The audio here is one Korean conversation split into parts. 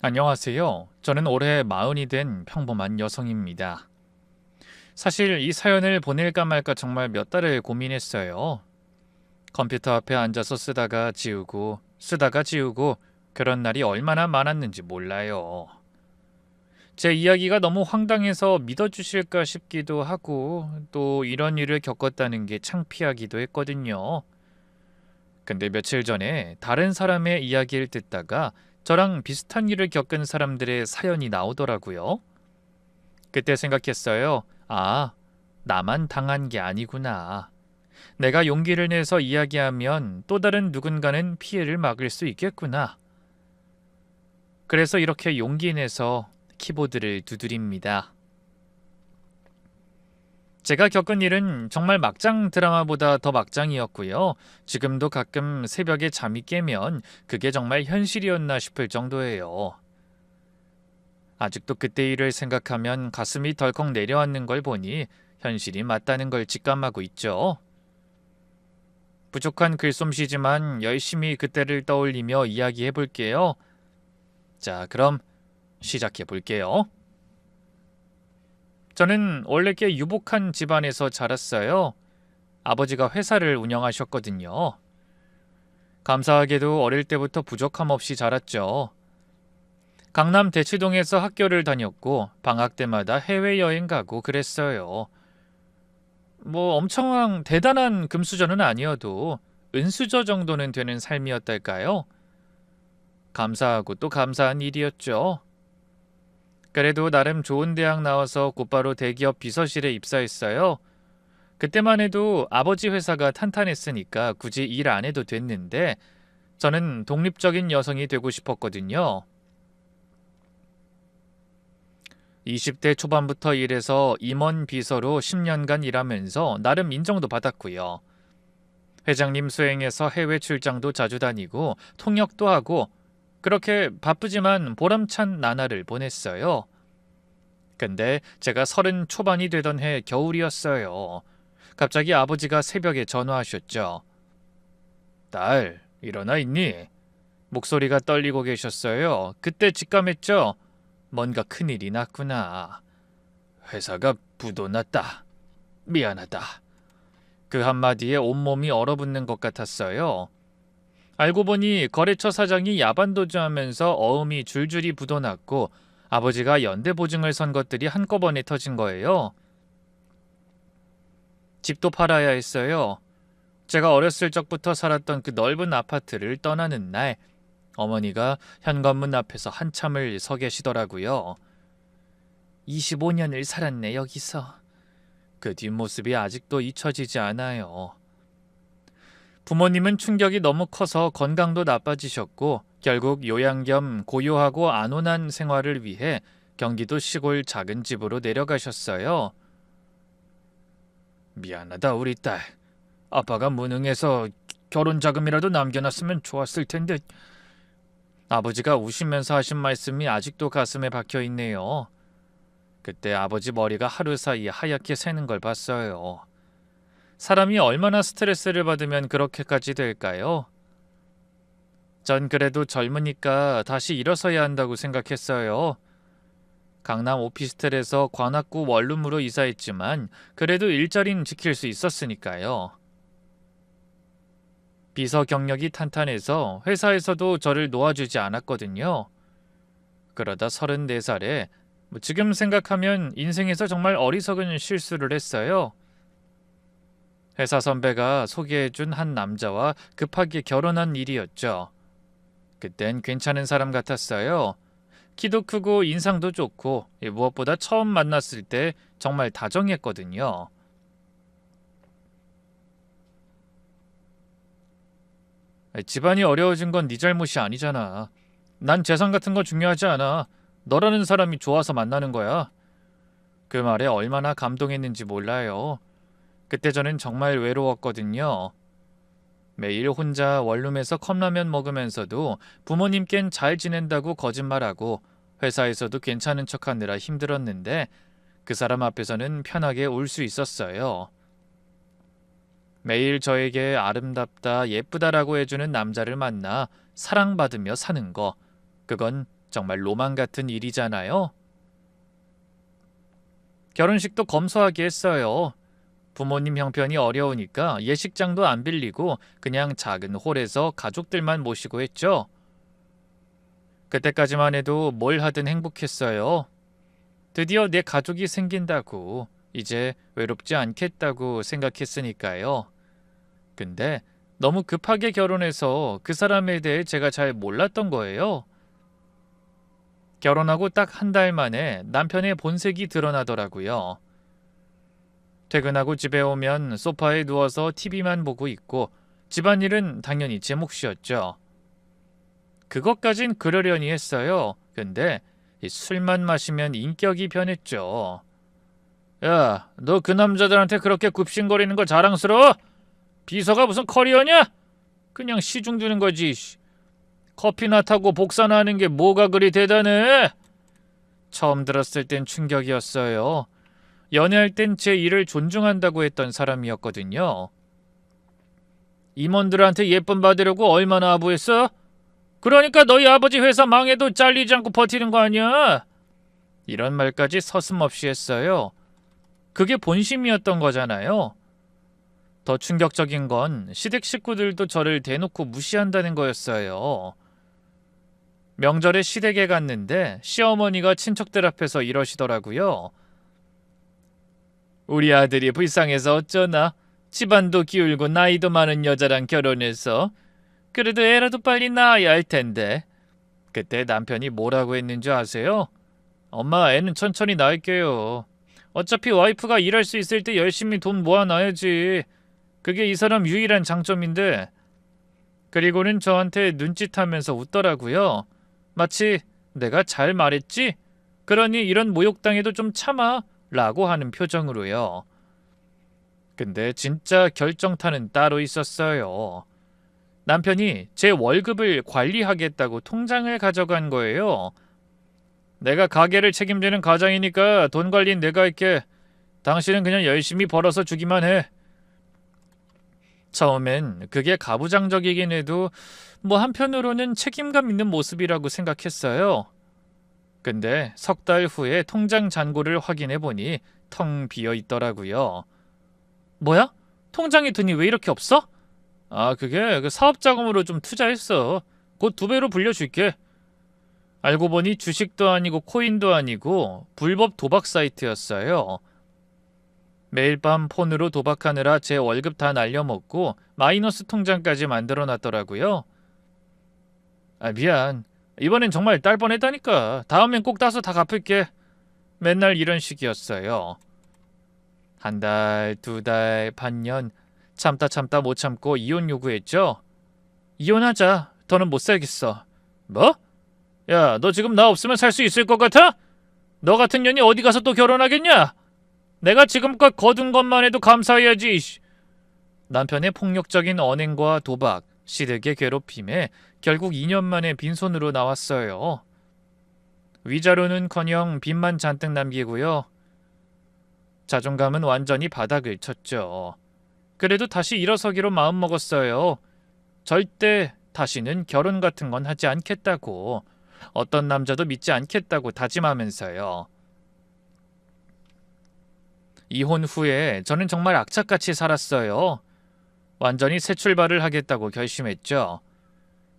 안녕하세요. 저는 올해 40이 된 평범한 여성입니다. 사실 이 사연을 보낼까 말까 정말 몇 달을 고민했어요. 컴퓨터 앞에 앉아서 쓰다가 지우고, 쓰다가 지우고, 그런 날이 얼마나 많았는지 몰라요. 제 이야기가 너무 황당해서 믿어주실까 싶기도 하고, 또 이런 일을 겪었다는 게 창피하기도 했거든요. 근데 며칠 전에 다른 사람의 이야기를 듣다가 저랑 비슷한 일을 겪은 사람들의 사연이 나오더라고요. 그때 생각했어요. 아, 나만 당한 게 아니구나. 내가 용기를 내서 이야기하면 또 다른 누군가는 피해를 막을 수 있겠구나. 그래서 이렇게 용기 내서 키보드를 두드립니다. 제가 겪은 일은 정말 막장 드라마보다 더 막장이었고요. 지금도 가끔 새벽에 잠이 깨면 그게 정말 현실이었나 싶을 정도예요. 아직도 그때 일을 생각하면 가슴이 덜컥 내려앉는 걸 보니 현실이 맞다는 걸 직감하고 있죠. 부족한 글솜씨지만 열심히 그때를 떠올리며 이야기해 볼게요. 자, 그럼 시작해 볼게요. 저는 원래 꽤 유복한 집안에서 자랐어요. 아버지가 회사를 운영하셨거든요. 감사하게도 어릴 때부터 부족함 없이 자랐죠. 강남 대치동에서 학교를 다녔고 방학 때마다 해외여행 가고 그랬어요. 뭐 엄청 대단한 금수저는 아니어도 은수저 정도는 되는 삶이었달까요? 감사하고 또 감사한 일이었죠. 그래도 나름 좋은 대학 나와서 곧바로 대기업 비서실에 입사했어요. 그때만 해도 아버지 회사가 탄탄했으니까 굳이 일 안 해도 됐는데 저는 독립적인 여성이 되고 싶었거든요. 20대 초반부터 일해서 임원 비서로 10년간 일하면서 나름 인정도 받았고요. 회장님 수행해서 해외 출장도 자주 다니고 통역도 하고 그렇게 바쁘지만 보람찬 나날을 보냈어요. 근데 제가 30 초반이 되던 해 겨울이었어요. 갑자기 아버지가 새벽에 전화하셨죠. 딸, 일어나 있니? 목소리가 떨리고 계셨어요. 그때 직감했죠. 뭔가 큰일이 났구나. 회사가 부도났다. 미안하다. 그 한마디에 온몸이 얼어붙는 것 같았어요. 알고 보니 거래처 사장이 야반도주하면서 어음이 줄줄이 묻어났고 아버지가 연대보증을 선 것들이 한꺼번에 터진 거예요. 집도 팔아야 했어요. 제가 어렸을 적부터 살았던 그 넓은 아파트를 떠나는 날 어머니가 현관문 앞에서 한참을 서 계시더라고요. 25년을 살았네 여기서. 그 뒷모습이 아직도 잊혀지지 않아요. 부모님은 충격이 너무 커서 건강도 나빠지셨고 결국 요양 겸 고요하고 안온한 생활을 위해 경기도 시골 작은 집으로 내려가셨어요. 미안하다 우리 딸. 아빠가 무능해서 결혼 자금이라도 남겨놨으면 좋았을 텐데. 아버지가 우시면서 하신 말씀이 아직도 가슴에 박혀 있네요. 그때 아버지 머리가 하루 사이에 하얗게 새는 걸 봤어요. 사람이 얼마나 스트레스를 받으면 그렇게까지 될까요? 전 그래도 젊으니까 다시 일어서야 한다고 생각했어요. 강남 오피스텔에서 관악구 원룸으로 이사했지만 그래도 일자리는 지킬 수 있었으니까요. 비서 경력이 탄탄해서 회사에서도 저를 놓아주지 않았거든요. 그러다 34살에 지금 생각하면 인생에서 정말 어리석은 실수를 했어요. 회사 선배가 소개해준 한 남자와 급하게 결혼한 일이었죠. 그땐 괜찮은 사람 같았어요. 키도 크고 인상도 좋고 무엇보다 처음 만났을 때 정말 다정했거든요. 집안이 어려워진 건 네 잘못이 아니잖아. 난 재산 같은 거 중요하지 않아. 너라는 사람이 좋아서 만나는 거야. 그 말에 얼마나 감동했는지 몰라요. 그때 저는 정말 외로웠거든요. 매일 혼자 원룸에서 컵라면 먹으면서도 부모님께는 잘 지낸다고 거짓말하고 회사에서도 괜찮은 척하느라 힘들었는데 그 사람 앞에서는 편하게 울 수 있었어요. 매일 저에게 아름답다, 예쁘다라고 해주는 남자를 만나 사랑받으며 사는 거, 그건 정말 로망 같은 일이잖아요. 결혼식도 검소하게 했어요. 부모님 형편이 어려우니까 예식장도 안 빌리고 그냥 작은 홀에서 가족들만 모시고 했죠. 그때까지만 해도 뭘 하든 행복했어요. 드디어 내 가족이 생긴다고, 이제 외롭지 않겠다고 생각했으니까요. 근데 너무 급하게 결혼해서 그 사람에 대해 제가 잘 몰랐던 거예요. 결혼하고 딱 한 달 만에 남편의 본색이 드러나더라고요. 퇴근하고 집에 오면 소파에 누워서 TV만 보고 있고 집안일은 당연히 제 몫이었죠. 그것까진 그러려니 했어요. 근데 이 술만 마시면 인격이 변했죠. 야, 너 그 남자들한테 그렇게 굽신거리는 거 자랑스러워? 비서가 무슨 커리어냐? 그냥 시중 두는 거지. 커피나 타고 복사나 하는 게 뭐가 그리 대단해? 처음 들었을 땐 충격이었어요. 연애할 땐 제 일을 존중한다고 했던 사람이었거든요. 임원들한테 예쁨 받으려고 얼마나 아부했어? 그러니까 너희 아버지 회사 망해도 잘리지 않고 버티는 거 아니야? 이런 말까지 서슴없이 했어요. 그게 본심이었던 거잖아요. 더 충격적인 건 시댁 식구들도 저를 대놓고 무시한다는 거였어요. 명절에 시댁에 갔는데 시어머니가 친척들 앞에서 이러시더라고요. 우리 아들이 불쌍해서 어쩌나. 집안도 기울고 나이도 많은 여자랑 결혼해서. 그래도 애라도 빨리 낳아야 할 텐데. 그때 남편이 뭐라고 했는지 아세요? 엄마, 애는 천천히 낳을게요. 어차피 와이프가 일할 수 있을 때 열심히 돈 모아놔야지. 그게 이 사람 유일한 장점인데. 그리고는 저한테 눈짓하면서 웃더라고요. 마치 내가 잘 말했지? 그러니 이런 모욕당해도 좀 참아 라고 하는 표정으로요. 근데 진짜 결정타는 따로 있었어요. 남편이 제 월급을 관리하겠다고 통장을 가져간 거예요. 내가 가게를 책임지는 가장이니까 돈 관리는 내가 할게. 당신은 그냥 열심히 벌어서 주기만 해. 처음엔 그게 가부장적이긴 해도 뭐 한편으로는 책임감 있는 모습이라고 생각했어요. 근데 석 달 후에 통장 잔고를 확인해 보니 텅 비어 있더라고요. 뭐야? 통장에 돈이 왜 이렇게 없어? 아, 그게 그 사업 자금으로 좀 투자했어. 곧 2배로 불려줄게. 알고 보니 주식도 아니고 코인도 아니고 불법 도박 사이트였어요. 매일 밤 폰으로 도박하느라 제 월급 다 날려먹고 마이너스 통장까지 만들어놨더라고요. 아, 미안. 이번엔 정말 딸 뻔했다니까. 다음엔 꼭 따서 다 갚을게. 맨날 이런 식이었어요. 1달, 2달, 반년 참다 못 참고 이혼 요구했죠. 이혼하자. 더는 못 살겠어. 뭐? 야, 너 지금 나 없으면 살 수 있을 것 같아? 너 같은 년이 어디 가서 또 결혼하겠냐? 내가 지금껏 거둔 것만 해도 감사해야지. 남편의 폭력적인 언행과 도박, 시댁의 괴롭힘에 결국 2년 만에 빈손으로 나왔어요. 위자료는커녕 빚만 잔뜩 남기고요. 자존감은 완전히 바닥을 쳤죠. 그래도 다시 일어서기로 마음먹었어요. 절대 다시는 결혼 같은 건 하지 않겠다고. 어떤 남자도 믿지 않겠다고 다짐하면서요. 이혼 후에 저는 정말 악착같이 살았어요. 완전히 새 출발을 하겠다고 결심했죠.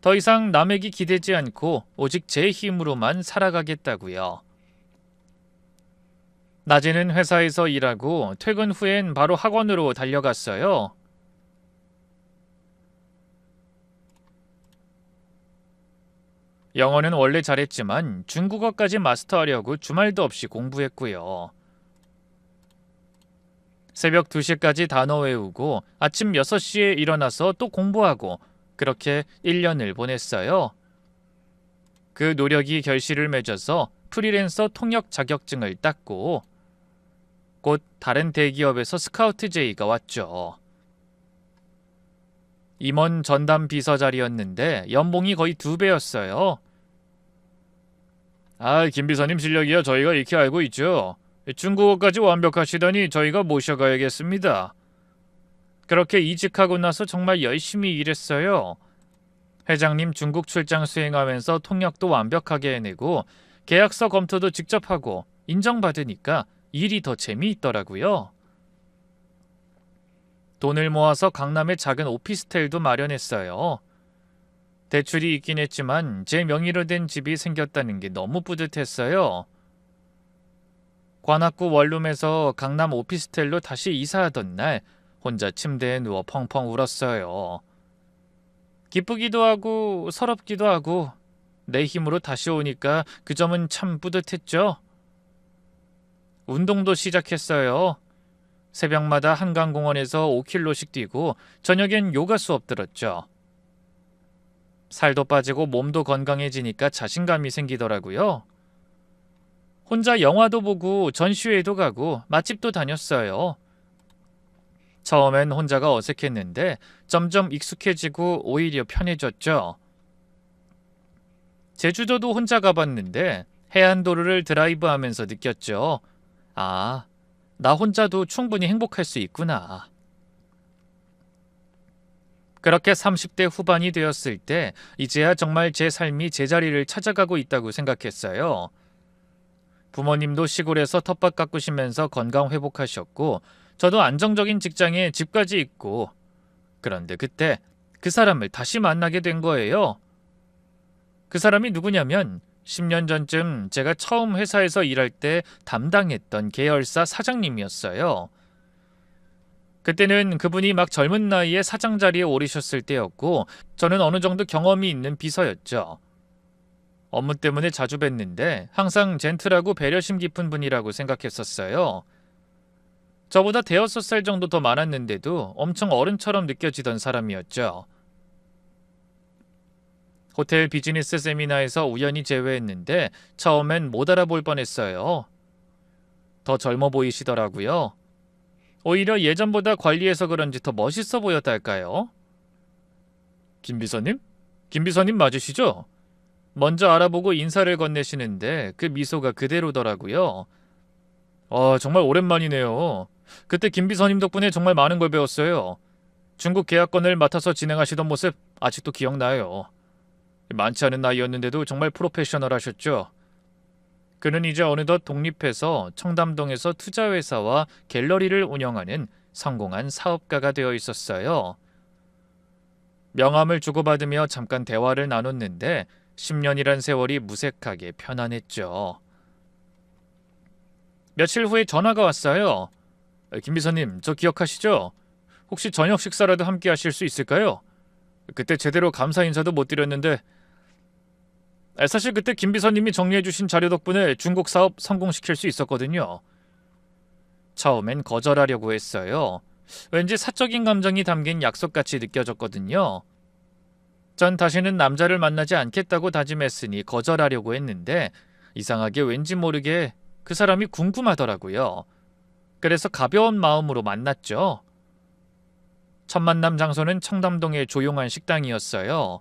더 이상 남에게 기대지 않고 오직 제 힘으로만 살아가겠다고요. 낮에는 회사에서 일하고 퇴근 후엔 바로 학원으로 달려갔어요. 영어는 원래 잘했지만 중국어까지 마스터하려고 주말도 없이 공부했고요. 새벽 2시까지 단어 외우고 아침 6시에 일어나서 또 공부하고 그렇게 1년을 보냈어요. 그 노력이 결실을 맺어서 프리랜서 통역 자격증을 땄고 곧 다른 대기업에서 스카우트 제의가 왔죠. 임원 전담 비서 자리였는데 연봉이 거의 2배였어요. 아, 김 비서님 실력이야 저희가 익히 알고 있죠. 중국어까지 완벽하시다니 저희가 모셔가야겠습니다. 그렇게 이직하고 나서 정말 열심히 일했어요. 회장님 중국 출장 수행하면서 통역도 완벽하게 해내고 계약서 검토도 직접 하고 인정받으니까 일이 더 재미있더라고요. 돈을 모아서 강남에 작은 오피스텔도 마련했어요. 대출이 있긴 했지만 제 명의로 된 집이 생겼다는 게 너무 뿌듯했어요. 관악구 원룸에서 강남 오피스텔로 다시 이사하던 날 혼자 침대에 누워 펑펑 울었어요. 기쁘기도 하고 서럽기도 하고 내 힘으로 다시 오니까 그 점은 참 뿌듯했죠. 운동도 시작했어요. 새벽마다 한강공원에서 5km씩 뛰고 저녁엔 요가 수업 들었죠. 살도 빠지고 몸도 건강해지니까 자신감이 생기더라고요. 혼자 영화도 보고 전시회도 가고 맛집도 다녔어요. 처음엔 혼자가 어색했는데 점점 익숙해지고 오히려 편해졌죠. 제주도도 혼자 가봤는데 해안도로를 드라이브하면서 느꼈죠. 아, 나 혼자도 충분히 행복할 수 있구나. 그렇게 30대 후반이 되었을 때 이제야 정말 제 삶이 제자리를 찾아가고 있다고 생각했어요. 부모님도 시골에서 텃밭 가꾸시면서 건강 회복하셨고 저도 안정적인 직장에 집까지 있고, 그런데 그때 그 사람을 다시 만나게 된 거예요. 그 사람이 누구냐면 10년 전쯤 제가 처음 회사에서 일할 때 담당했던 계열사 사장님이었어요. 그때는 그분이 막 젊은 나이에 사장 자리에 오르셨을 때였고 저는 어느 정도 경험이 있는 비서였죠. 업무 때문에 자주 뵀는데 항상 젠틀하고 배려심 깊은 분이라고 생각했었어요. 저보다 대여섯 살 정도 더 많았는데도 엄청 어른처럼 느껴지던 사람이었죠. 호텔 비즈니스 세미나에서 우연히 제외했는데 처음엔 못 알아볼 뻔했어요. 더 젊어 보이시더라고요. 오히려 예전보다 관리해서 그런지 더 멋있어 보였달까요? 김 비서님? 김 비서님 맞으시죠? 먼저 알아보고 인사를 건네시는데 그 미소가 그대로더라고요. 정말 오랜만이네요. 그때 김 비서님 덕분에 정말 많은 걸 배웠어요. 중국 계약건을 맡아서 진행하시던 모습 아직도 기억나요. 많지 않은 나이였는데도 정말 프로페셔널하셨죠. 그는 이제 어느덧 독립해서 청담동에서 투자회사와 갤러리를 운영하는 성공한 사업가가 되어 있었어요. 명함을 주고받으며 잠깐 대화를 나눴는데 10년이란 세월이 무색하게 편안했죠. 며칠 후에 전화가 왔어요. 김 비서님, 저 기억하시죠? 혹시 저녁 식사라도 함께 하실 수 있을까요? 그때 제대로 감사 인사도 못 드렸는데 사실 그때 김 비서님이 정리해주신 자료 덕분에 중국 사업 성공시킬 수 있었거든요. 처음엔 거절하려고 했어요. 왠지 사적인 감정이 담긴 약속같이 느껴졌거든요. 전 다시는 남자를 만나지 않겠다고 다짐했으니 거절하려고 했는데 이상하게 왠지 모르게 그 사람이 궁금하더라고요. 그래서 가벼운 마음으로 만났죠. 첫 만남 장소는 청담동의 조용한 식당이었어요.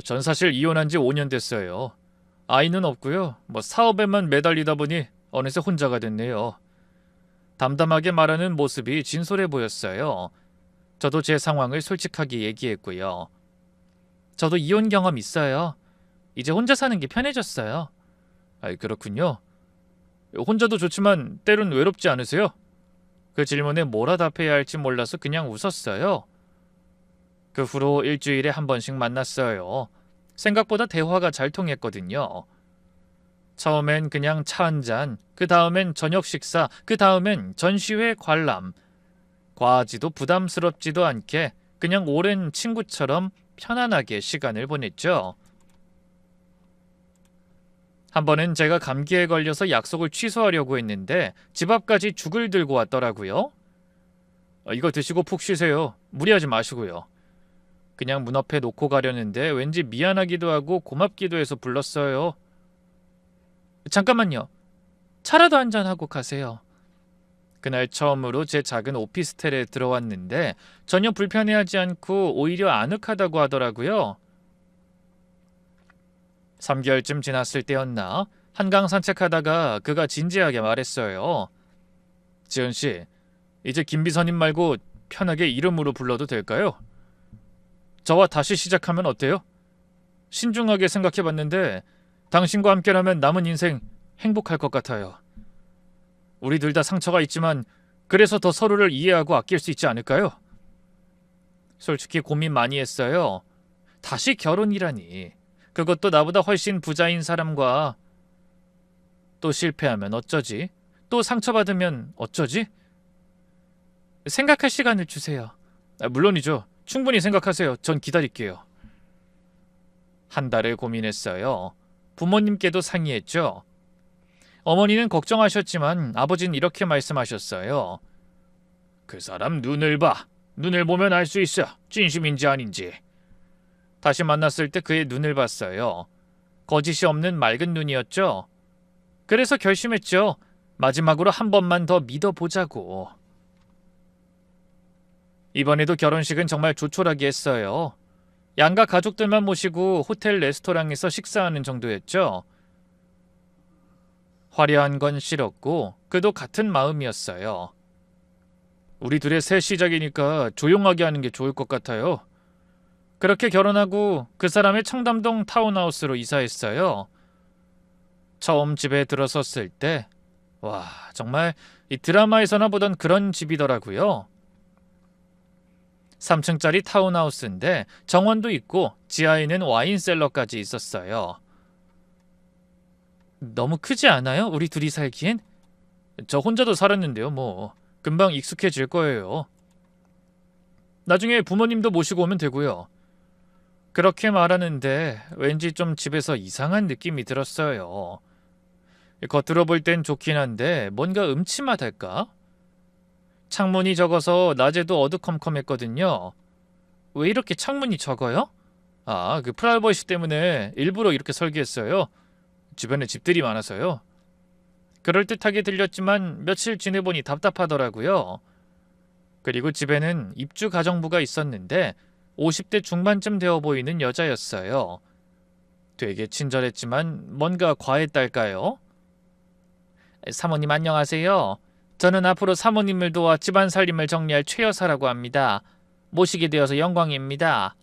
전 사실 이혼한 지 5년 됐어요. 아이는 없고요. 사업에만 매달리다 보니 어느새 혼자가 됐네요. 담담하게 말하는 모습이 진솔해 보였어요. 저도 제 상황을 솔직하게 얘기했고요. 저도 이혼 경험 있어요. 이제 혼자 사는 게 편해졌어요. 그렇군요. 혼자도 좋지만 때론 외롭지 않으세요? 그 질문에 뭐라 답해야 할지 몰라서 그냥 웃었어요. 그 후로 일주일에 한 번씩 만났어요. 생각보다 대화가 잘 통했거든요. 처음엔 그냥 차 한 잔, 그 다음엔 저녁 식사, 그 다음엔 전시회 관람. 과하지도 부담스럽지도 않게 그냥 오랜 친구처럼 편안하게 시간을 보냈죠. 한 번은 제가 감기에 걸려서 약속을 취소하려고 했는데 집 앞까지 죽을 들고 왔더라고요. 이거 드시고 푹 쉬세요. 무리하지 마시고요. 그냥 문 앞에 놓고 가려는데 왠지 미안하기도 하고 고맙기도 해서 불렀어요. 잠깐만요. 차라도 한잔하고 가세요. 그날 처음으로 제 작은 오피스텔에 들어왔는데 전혀 불편해하지 않고 오히려 아늑하다고 하더라고요. 3개월쯤 지났을 때였나? 한강 산책하다가 그가 진지하게 말했어요. 지은씨, 이제 김 비서님 말고 편하게 이름으로 불러도 될까요? 저와 다시 시작하면 어때요? 신중하게 생각해봤는데 당신과 함께라면 남은 인생 행복할 것 같아요. 우리 둘 다 상처가 있지만 그래서 더 서로를 이해하고 아낄 수 있지 않을까요? 솔직히 고민 많이 했어요. 다시 결혼이라니. 그것도 나보다 훨씬 부자인 사람과. 또 실패하면 어쩌지? 또 상처받으면 어쩌지? 생각할 시간을 주세요. 물론이죠. 충분히 생각하세요. 전 기다릴게요. 한 달을 고민했어요. 부모님께도 상의했죠. 어머니는 걱정하셨지만 아버지는 이렇게 말씀하셨어요. 그 사람 눈을 봐. 눈을 보면 알 수 있어. 진심인지 아닌지. 다시 만났을 때 그의 눈을 봤어요. 거짓이 없는 맑은 눈이었죠. 그래서 결심했죠. 마지막으로 한 번만 더 믿어보자고. 이번에도 결혼식은 정말 조촐하게 했어요. 양가 가족들만 모시고 호텔 레스토랑에서 식사하는 정도였죠. 화려한 건 싫었고 그도 같은 마음이었어요. 우리 둘의 새 시작이니까 조용하게 하는 게 좋을 것 같아요. 그렇게 결혼하고 그 사람의 청담동 타운하우스로 이사했어요. 처음 집에 들어섰을 때 와, 정말 이 드라마에서나 보던 그런 집이더라고요. 3층짜리 타운하우스인데 정원도 있고 지하에는 와인셀러까지 있었어요. 너무 크지 않아요? 우리 둘이 살기엔? 저 혼자도 살았는데요. 뭐 금방 익숙해질 거예요. 나중에 부모님도 모시고 오면 되고요. 그렇게 말하는데 왠지 좀 집에서 이상한 느낌이 들었어요. 겉으로 볼 땐 좋긴 한데 뭔가 음침하달까? 창문이 적어서 낮에도 어두컴컴했거든요. 왜 이렇게 창문이 적어요? 아, 그 프라이버시 때문에 일부러 이렇게 설계했어요. 주변에 집들이 많아서요. 그럴듯하게 들렸지만 며칠 지내보니 답답하더라고요. 그리고 집에는 입주 가정부가 있었는데 50대 중반쯤 되어 보이는 여자였어요. 되게 친절했지만 뭔가 과했달까요? 사모님 안녕하세요. 저는 앞으로 사모님을 도와 집안 살림을 정리할 최 여사라고 합니다. 모시게 되어서 영광입니다.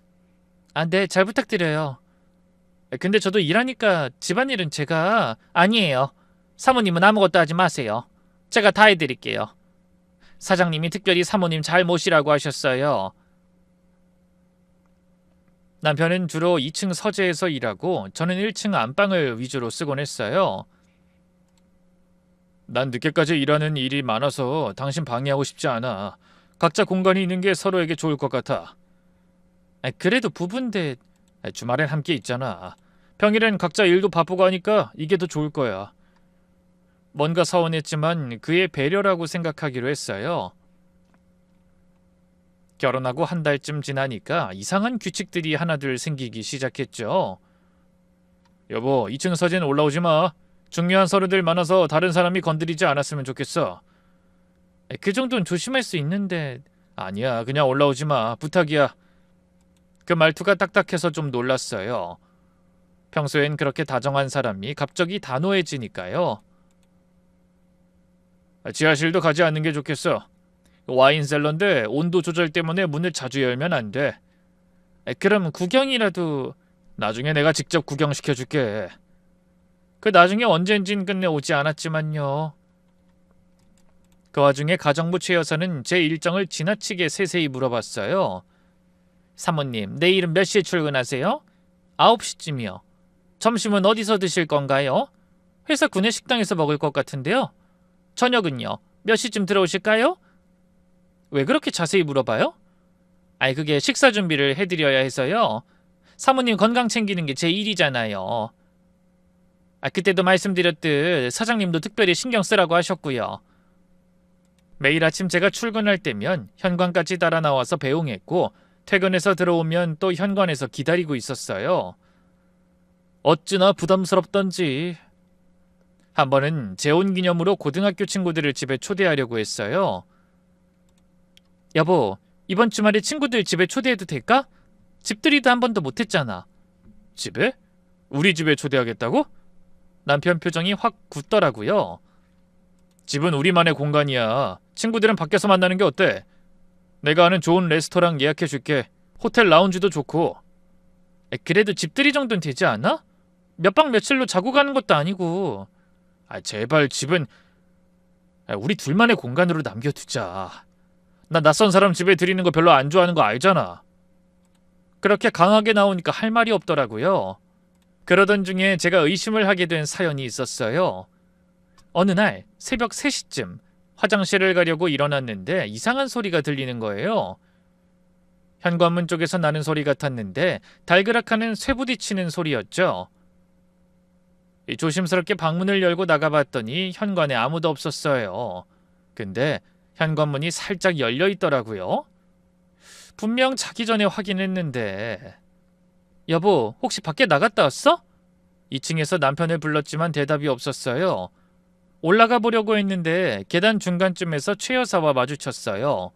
아, 네, 잘 부탁드려요. 근데 저도 일하니까 집안일은 제가... 아니에요. 사모님은 아무것도 하지 마세요. 제가 다 해드릴게요. 사장님이 특별히 사모님 잘 모시라고 하셨어요. 남편은 주로 2층 서재에서 일하고 저는 1층 안방을 위주로 쓰곤 했어요. 난 늦게까지 일하는 일이 많아서 당신 방해하고 싶지 않아. 각자 공간이 있는 게 서로에게 좋을 것 같아. 그래도 부부인데 주말엔 함께 있잖아. 평일엔 각자 일도 바쁘고 하니까 이게 더 좋을 거야. 뭔가 서운했지만 그의 배려라고 생각하기로 했어요. 결혼하고 한 달쯤 지나니까 이상한 규칙들이 하나둘 생기기 시작했죠. 여보, 2층 서재는 올라오지 마. 중요한 서류들 많아서 다른 사람이 건드리지 않았으면 좋겠어. 그 정도는 조심할 수 있는데... 아니야, 그냥 올라오지 마. 부탁이야. 그 말투가 딱딱해서 좀 놀랐어요. 평소엔 그렇게 다정한 사람이 갑자기 단호해지니까요. 지하실도 가지 않는 게 좋겠어. 와인셀러인데 온도 조절 때문에 문을 자주 열면 안 돼. 그럼 구경이라도... 나중에 내가 직접 구경시켜줄게. 그 나중에 언젠진 끝내 오지 않았지만요. 그 와중에 가정부 최 여사는 제 일정을 지나치게 세세히 물어봤어요. 사모님, 내일은 몇 시에 출근하세요? 9시쯤이요. 점심은 어디서 드실 건가요? 회사 구내식당에서 먹을 것 같은데요. 저녁은요? 몇 시쯤 들어오실까요? 왜 그렇게 자세히 물어봐요? 아이, 그게 식사 준비를 해드려야 해서요. 사모님 건강 챙기는 게 제 일이잖아요. 그때도 말씀드렸듯 사장님도 특별히 신경 쓰라고 하셨고요. 매일 아침 제가 출근할 때면 현관까지 따라 나와서 배웅했고 퇴근해서 들어오면 또 현관에서 기다리고 있었어요. 어찌나 부담스럽던지. 한 번은 재혼 기념으로 고등학교 친구들을 집에 초대하려고 했어요. 여보, 이번 주말에 친구들 집에 초대해도 될까? 집들이도 한 번도 못했잖아. 집에? 우리 집에 초대하겠다고? 남편 표정이 확 굳더라고요. 집은 우리만의 공간이야. 친구들은 밖에서 만나는 게 어때? 내가 아는 좋은 레스토랑 예약해줄게. 호텔 라운지도 좋고. 그래도 집들이 정도는 되지 않아? 몇 박 며칠로 자고 가는 것도 아니고. 제발 집은 우리 둘만의 공간으로 남겨두자. 나 낯선 사람 집에 들이는 거 별로 안 좋아하는 거 알잖아. 그렇게 강하게 나오니까 할 말이 없더라고요. 그러던 중에 제가 의심을 하게 된 사연이 있었어요. 어느 날 새벽 3시쯤 화장실을 가려고 일어났는데 이상한 소리가 들리는 거예요. 현관문 쪽에서 나는 소리 같았는데 달그락하는 쇠 부딪히는 소리였죠. 조심스럽게 방문을 열고 나가봤더니 현관에 아무도 없었어요. 근데 현관문이 살짝 열려 있더라고요. 분명 자기 전에 확인했는데. 여보, 혹시 밖에 나갔다 왔어? 2층에서 남편을 불렀지만 대답이 없었어요. 올라가 보려고 했는데 계단 중간쯤에서 최 여사와 마주쳤어요.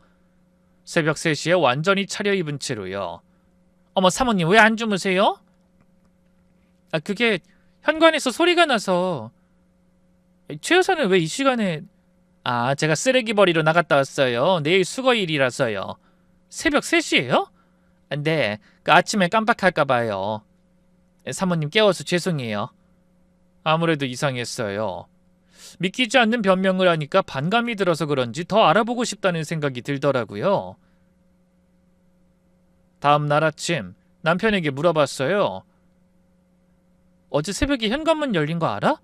새벽 3시에 완전히 차려입은 채로요. 어머, 사모님 왜 안 주무세요? 그게 현관에서 소리가 나서. 최 여사는 왜 이 시간에... 제가 쓰레기 버리러 나갔다 왔어요. 내일 수거일이라서요. 새벽 3시예요? 네, 아침에 깜빡할까봐요. 사모님 깨워서 죄송해요. 아무래도 이상했어요. 믿기지 않는 변명을 하니까 반감이 들어서 그런지 더 알아보고 싶다는 생각이 들더라고요. 다음 날 아침 남편에게 물어봤어요. 어제 새벽에 현관문 열린 거 알아?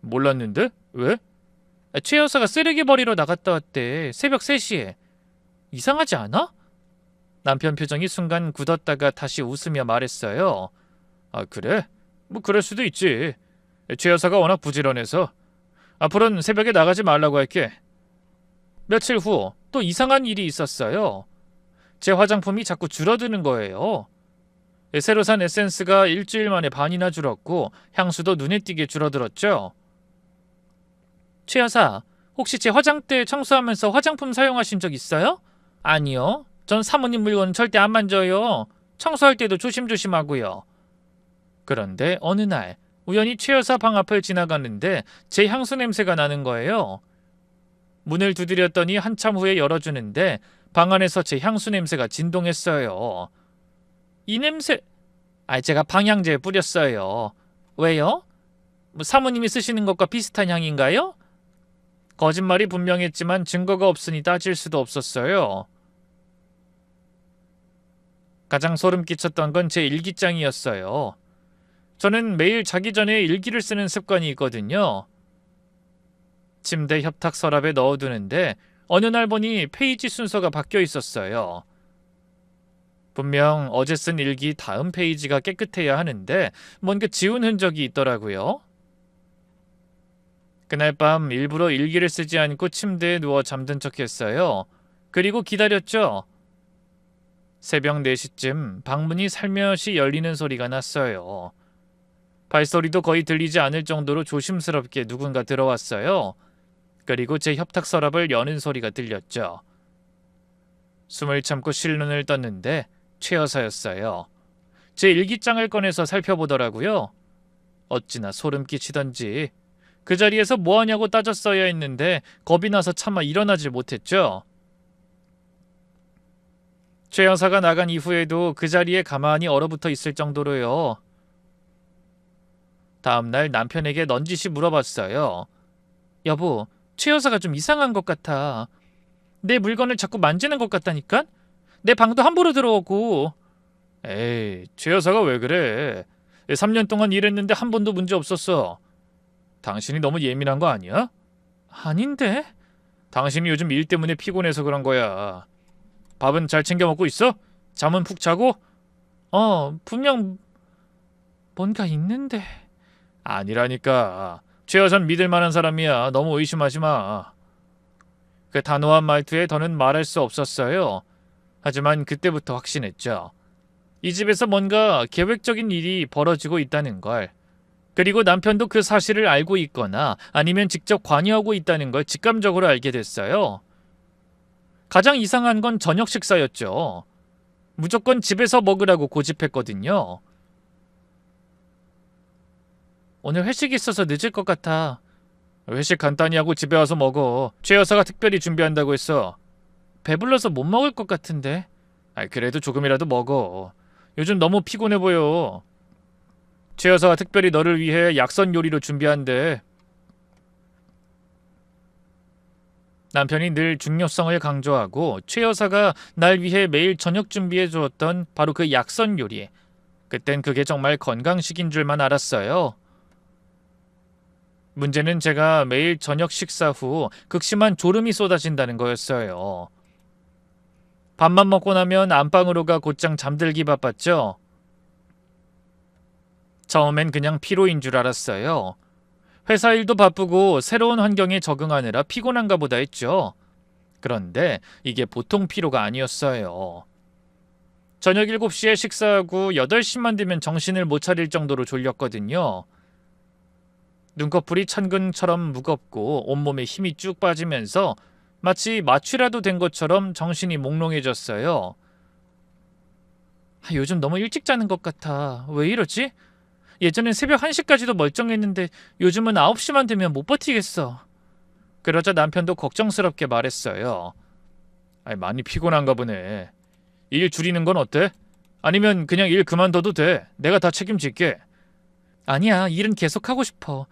몰랐는데? 왜? 최 여사가 쓰레기 버리러 나갔다 왔대. 새벽 3시에. 이상하지 않아? 남편 표정이 순간 굳었다가 다시 웃으며 말했어요. 그래? 뭐 그럴 수도 있지. 최 여사가 워낙 부지런해서. 앞으로는 새벽에 나가지 말라고 할게. 며칠 후 또 이상한 일이 있었어요. 제 화장품이 자꾸 줄어드는 거예요. 새로 산 에센스가 일주일 만에 반이나 줄었고 향수도 눈에 띄게 줄어들었죠. 최 여사, 혹시 제 화장대 청소하면서 화장품 사용하신 적 있어요? 아니요. 전 사모님 물건 절대 안 만져요. 청소할 때도 조심조심하고요. 그런데 어느 날 우연히 최 여사 방 앞을 지나갔는데 제 향수 냄새가 나는 거예요. 문을 두드렸더니 한참 후에 열어주는데 방 안에서 제 향수 냄새가 진동했어요. 이 냄새... 제가 방향제에 뿌렸어요. 왜요? 사모님이 쓰시는 것과 비슷한 향인가요? 거짓말이 분명했지만 증거가 없으니 따질 수도 없었어요. 가장 소름 끼쳤던 건 제 일기장이었어요. 저는 매일 자기 전에 일기를 쓰는 습관이 있거든요. 침대 협탁 서랍에 넣어두는데 어느 날 보니 페이지 순서가 바뀌어 있었어요. 분명 어제 쓴 일기 다음 페이지가 깨끗해야 하는데 뭔가 지운 흔적이 있더라고요. 그날 밤 일부러 일기를 쓰지 않고 침대에 누워 잠든 척했어요. 그리고 기다렸죠. 새벽 4시쯤 방문이 살며시 열리는 소리가 났어요. 발소리도 거의 들리지 않을 정도로 조심스럽게 누군가 들어왔어요. 그리고 제 협탁 서랍을 여는 소리가 들렸죠. 숨을 참고 실눈을 떴는데 최 여사였어요. 제 일기장을 꺼내서 살펴보더라고요. 어찌나 소름 끼치던지. 그 자리에서 뭐하냐고 따졌어야 했는데 겁이 나서 차마 일어나질 못했죠. 최 여사가 나간 이후에도 그 자리에 가만히 얼어붙어 있을 정도로요. 다음날 남편에게 넌지시 물어봤어요. 여보, 최 여사가 좀 이상한 것 같아. 내 물건을 자꾸 만지는 것 같다니까? 내 방도 함부로 들어오고. 에이, 최 여사가 왜 그래? 3년 동안 일했는데 한 번도 문제 없었어. 당신이 너무 예민한 거 아니야? 아닌데? 당신이 요즘 일 때문에 피곤해서 그런 거야. 밥은 잘 챙겨 먹고 있어? 잠은 푹 자고? 분명 뭔가 있는데. 아니라니까. 최 여사는 믿을 만한 사람이야. 너무 의심하지 마. 그 단호한 말투에 더는 말할 수 없었어요. 하지만 그때부터 확신했죠. 이 집에서 뭔가 계획적인 일이 벌어지고 있다는 걸. 그리고 남편도 그 사실을 알고 있거나 아니면 직접 관여하고 있다는 걸 직감적으로 알게 됐어요. 가장 이상한 건 저녁 식사였죠. 무조건 집에서 먹으라고 고집했거든요. 오늘 회식이 있어서 늦을 것 같아. 회식 간단히 하고 집에 와서 먹어. 최 여사가 특별히 준비한다고 했어. 배불러서 못 먹을 것 같은데. 그래도 조금이라도 먹어. 요즘 너무 피곤해 보여. 최 여사가 특별히 너를 위해 약선 요리로 준비한대. 남편이 늘 중요성을 강조하고 최 여사가 날 위해 매일 저녁 준비해 주었던 바로 그 약선 요리. 그땐 그게 정말 건강식인 줄만 알았어요. 문제는 제가 매일 저녁 식사 후 극심한 졸음이 쏟아진다는 거였어요. 밥만 먹고 나면 안방으로 가 곧장 잠들기 바빴죠. 처음엔 그냥 피로인 줄 알았어요. 회사 일도 바쁘고 새로운 환경에 적응하느라 피곤한가 보다 했죠. 그런데 이게 보통 피로가 아니었어요. 저녁 7시에 식사하고 8시만 되면 정신을 못 차릴 정도로 졸렸거든요. 눈꺼풀이 천근처럼 무겁고 온몸에 힘이 쭉 빠지면서 마치 마취라도 된 것처럼 정신이 몽롱해졌어요. 요즘 너무 일찍 자는 것 같아. 왜 이러지? 예전엔 새벽 1시까지도 멀쩡했는데 요즘은 9시만 되면 못 버티겠어. 그러자 남편도 걱정스럽게 말했어요. 많이 피곤한가 보네. 일 줄이는 건 어때? 아니면 그냥 일 그만둬도 돼. 내가 다 책임질게. 아니야, 일은 계속하고 싶어.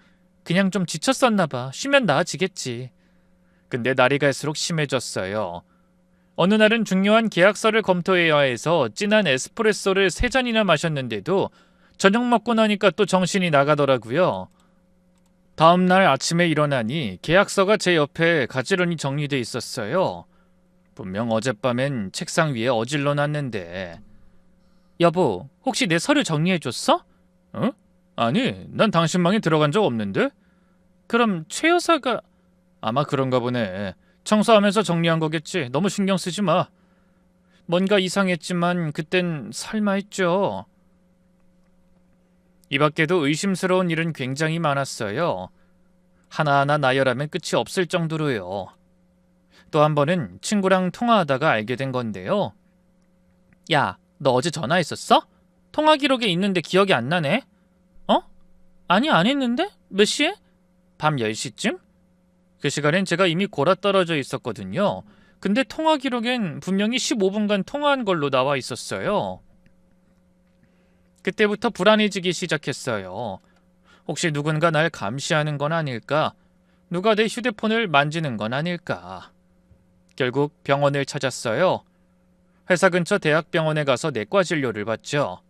그냥 좀 지쳤었나 봐. 쉬면 나아지겠지. 근데 날이 갈수록 심해졌어요. 어느 날은 중요한 계약서를 검토해야 해서 진한 에스프레소를 3잔이나 마셨는데도 저녁 먹고 나니까 또 정신이 나가더라고요. 다음날 아침에 일어나니 계약서가 제 옆에 가지런히 정리돼 있었어요. 분명 어젯밤엔 책상 위에 어질러 놨는데. 여보, 혹시 내 서류 정리해줬어? 어? 아니, 난 당신 방에 들어간 적 없는데? 그럼 최 여사가... 아마 그런가 보네. 청소하면서 정리한 거겠지. 너무 신경 쓰지 마. 뭔가 이상했지만 그땐 설마 했죠. 이 밖에도 의심스러운 일은 굉장히 많았어요. 하나하나 나열하면 끝이 없을 정도로요. 또 한 번은 친구랑 통화하다가 알게 된 건데요. 야, 너 어제 전화했었어? 통화 기록에 있는데 기억이 안 나네? 어? 아니, 안 했는데? 몇 시에? 밤 10시쯤? 그 시간엔 제가 이미 골아떨어져 있었거든요. 근데 통화 기록엔 분명히 15분간 통화한 걸로 나와 있었어요. 그때부터 불안해지기 시작했어요. 혹시 누군가 날 감시하는 건 아닐까? 누가 내 휴대폰을 만지는 건 아닐까? 결국 병원을 찾았어요. 회사 근처 대학병원에 가서 내과 진료를 받죠.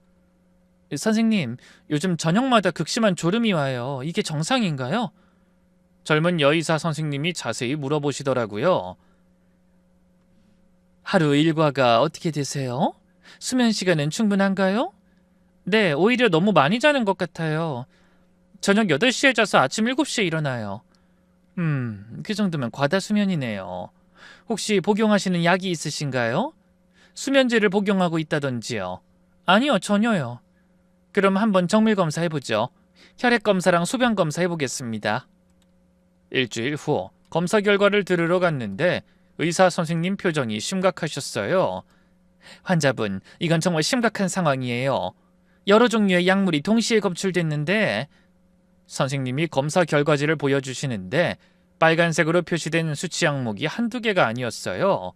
선생님, 요즘 저녁마다 극심한 졸음이 와요. 이게 정상인가요? 젊은 여의사 선생님이 자세히 물어보시더라고요. 하루 일과가 어떻게 되세요? 수면 시간은 충분한가요? 네, 오히려 너무 많이 자는 것 같아요. 저녁 8시에 자서 아침 7시에 일어나요. 그 정도면 과다수면이네요. 혹시 복용하시는 약이 있으신가요? 수면제를 복용하고 있다던지요. 아니요, 전혀요. 그럼 한번 정밀 검사 해보죠. 혈액 검사랑 소변 검사 해보겠습니다. 일주일 후 검사 결과를 들으러 갔는데 의사 선생님 표정이 심각하셨어요. 환자분, 이건 정말 심각한 상황이에요. 여러 종류의 약물이 동시에 검출됐는데 선생님이 검사 결과지를 보여주시는데 빨간색으로 표시된 수치 항목이 한두 개가 아니었어요.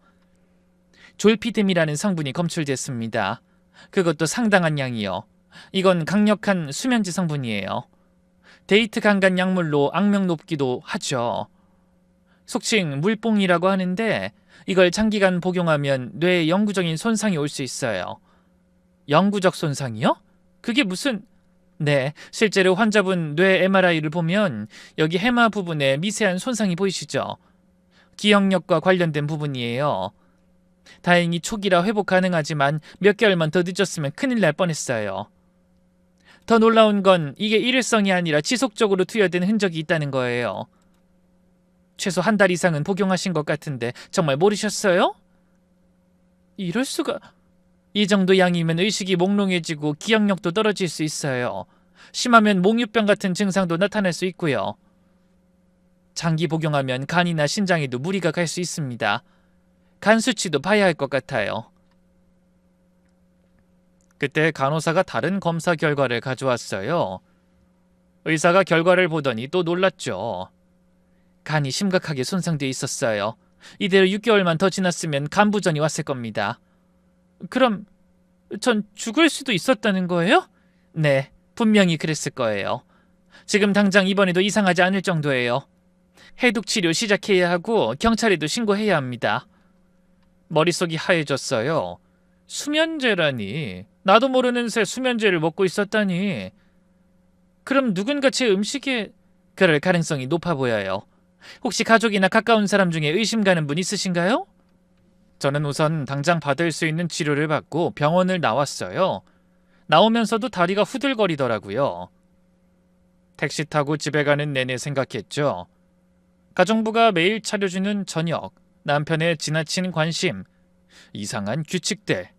졸피뎀이라는 성분이 검출됐습니다. 그것도 상당한 양이요. 이건 강력한 수면제 성분이에요. 데이트 강간 약물로 악명 높기도 하죠. 속칭 물뽕이라고 하는데 이걸 장기간 복용하면 뇌에 영구적인 손상이 올 수 있어요. 영구적 손상이요? 그게 무슨... 네, 실제로 환자분 뇌 MRI를 보면 여기 해마 부분에 미세한 손상이 보이시죠? 기억력과 관련된 부분이에요. 다행히 초기라 회복 가능하지만 몇 개월만 더 늦었으면 큰일 날 뻔했어요. 더 놀라운 건 이게 일회성이 아니라 지속적으로 투여된 흔적이 있다는 거예요. 최소 한 달 이상은 복용하신 것 같은데 정말 모르셨어요? 이럴 수가... 이 정도 양이면 의식이 몽롱해지고 기억력도 떨어질 수 있어요. 심하면 몽유병 같은 증상도 나타날 수 있고요. 장기 복용하면 간이나 신장에도 무리가 갈 수 있습니다. 간 수치도 봐야 할 것 같아요. 그때 간호사가 다른 검사 결과를 가져왔어요. 의사가 결과를 보더니 또 놀랐죠. 간이 심각하게 손상돼 있었어요. 이대로 6개월만 더 지났으면 간부전이 왔을 겁니다. 그럼 전 죽을 수도 있었다는 거예요? 네, 분명히 그랬을 거예요. 지금 당장 입원해도 이상하지 않을 정도예요. 해독 치료 시작해야 하고 경찰에도 신고해야 합니다. 머릿속이 하얘졌어요. 수면제라니. 나도 모르는 새 수면제를 먹고 있었다니. 그럼 누군가 제 음식에 그럴 가능성이 높아 보여요. 혹시 가족이나 가까운 사람 중에 의심 가는 분 있으신가요? 저는 우선 당장 받을 수 있는 치료를 받고 병원을 나왔어요. 나오면서도 다리가 후들거리더라고요. 택시 타고 집에 가는 내내 생각했죠. 가정부가 매일 차려주는 저녁, 남편의 지나친 관심, 이상한 규칙들,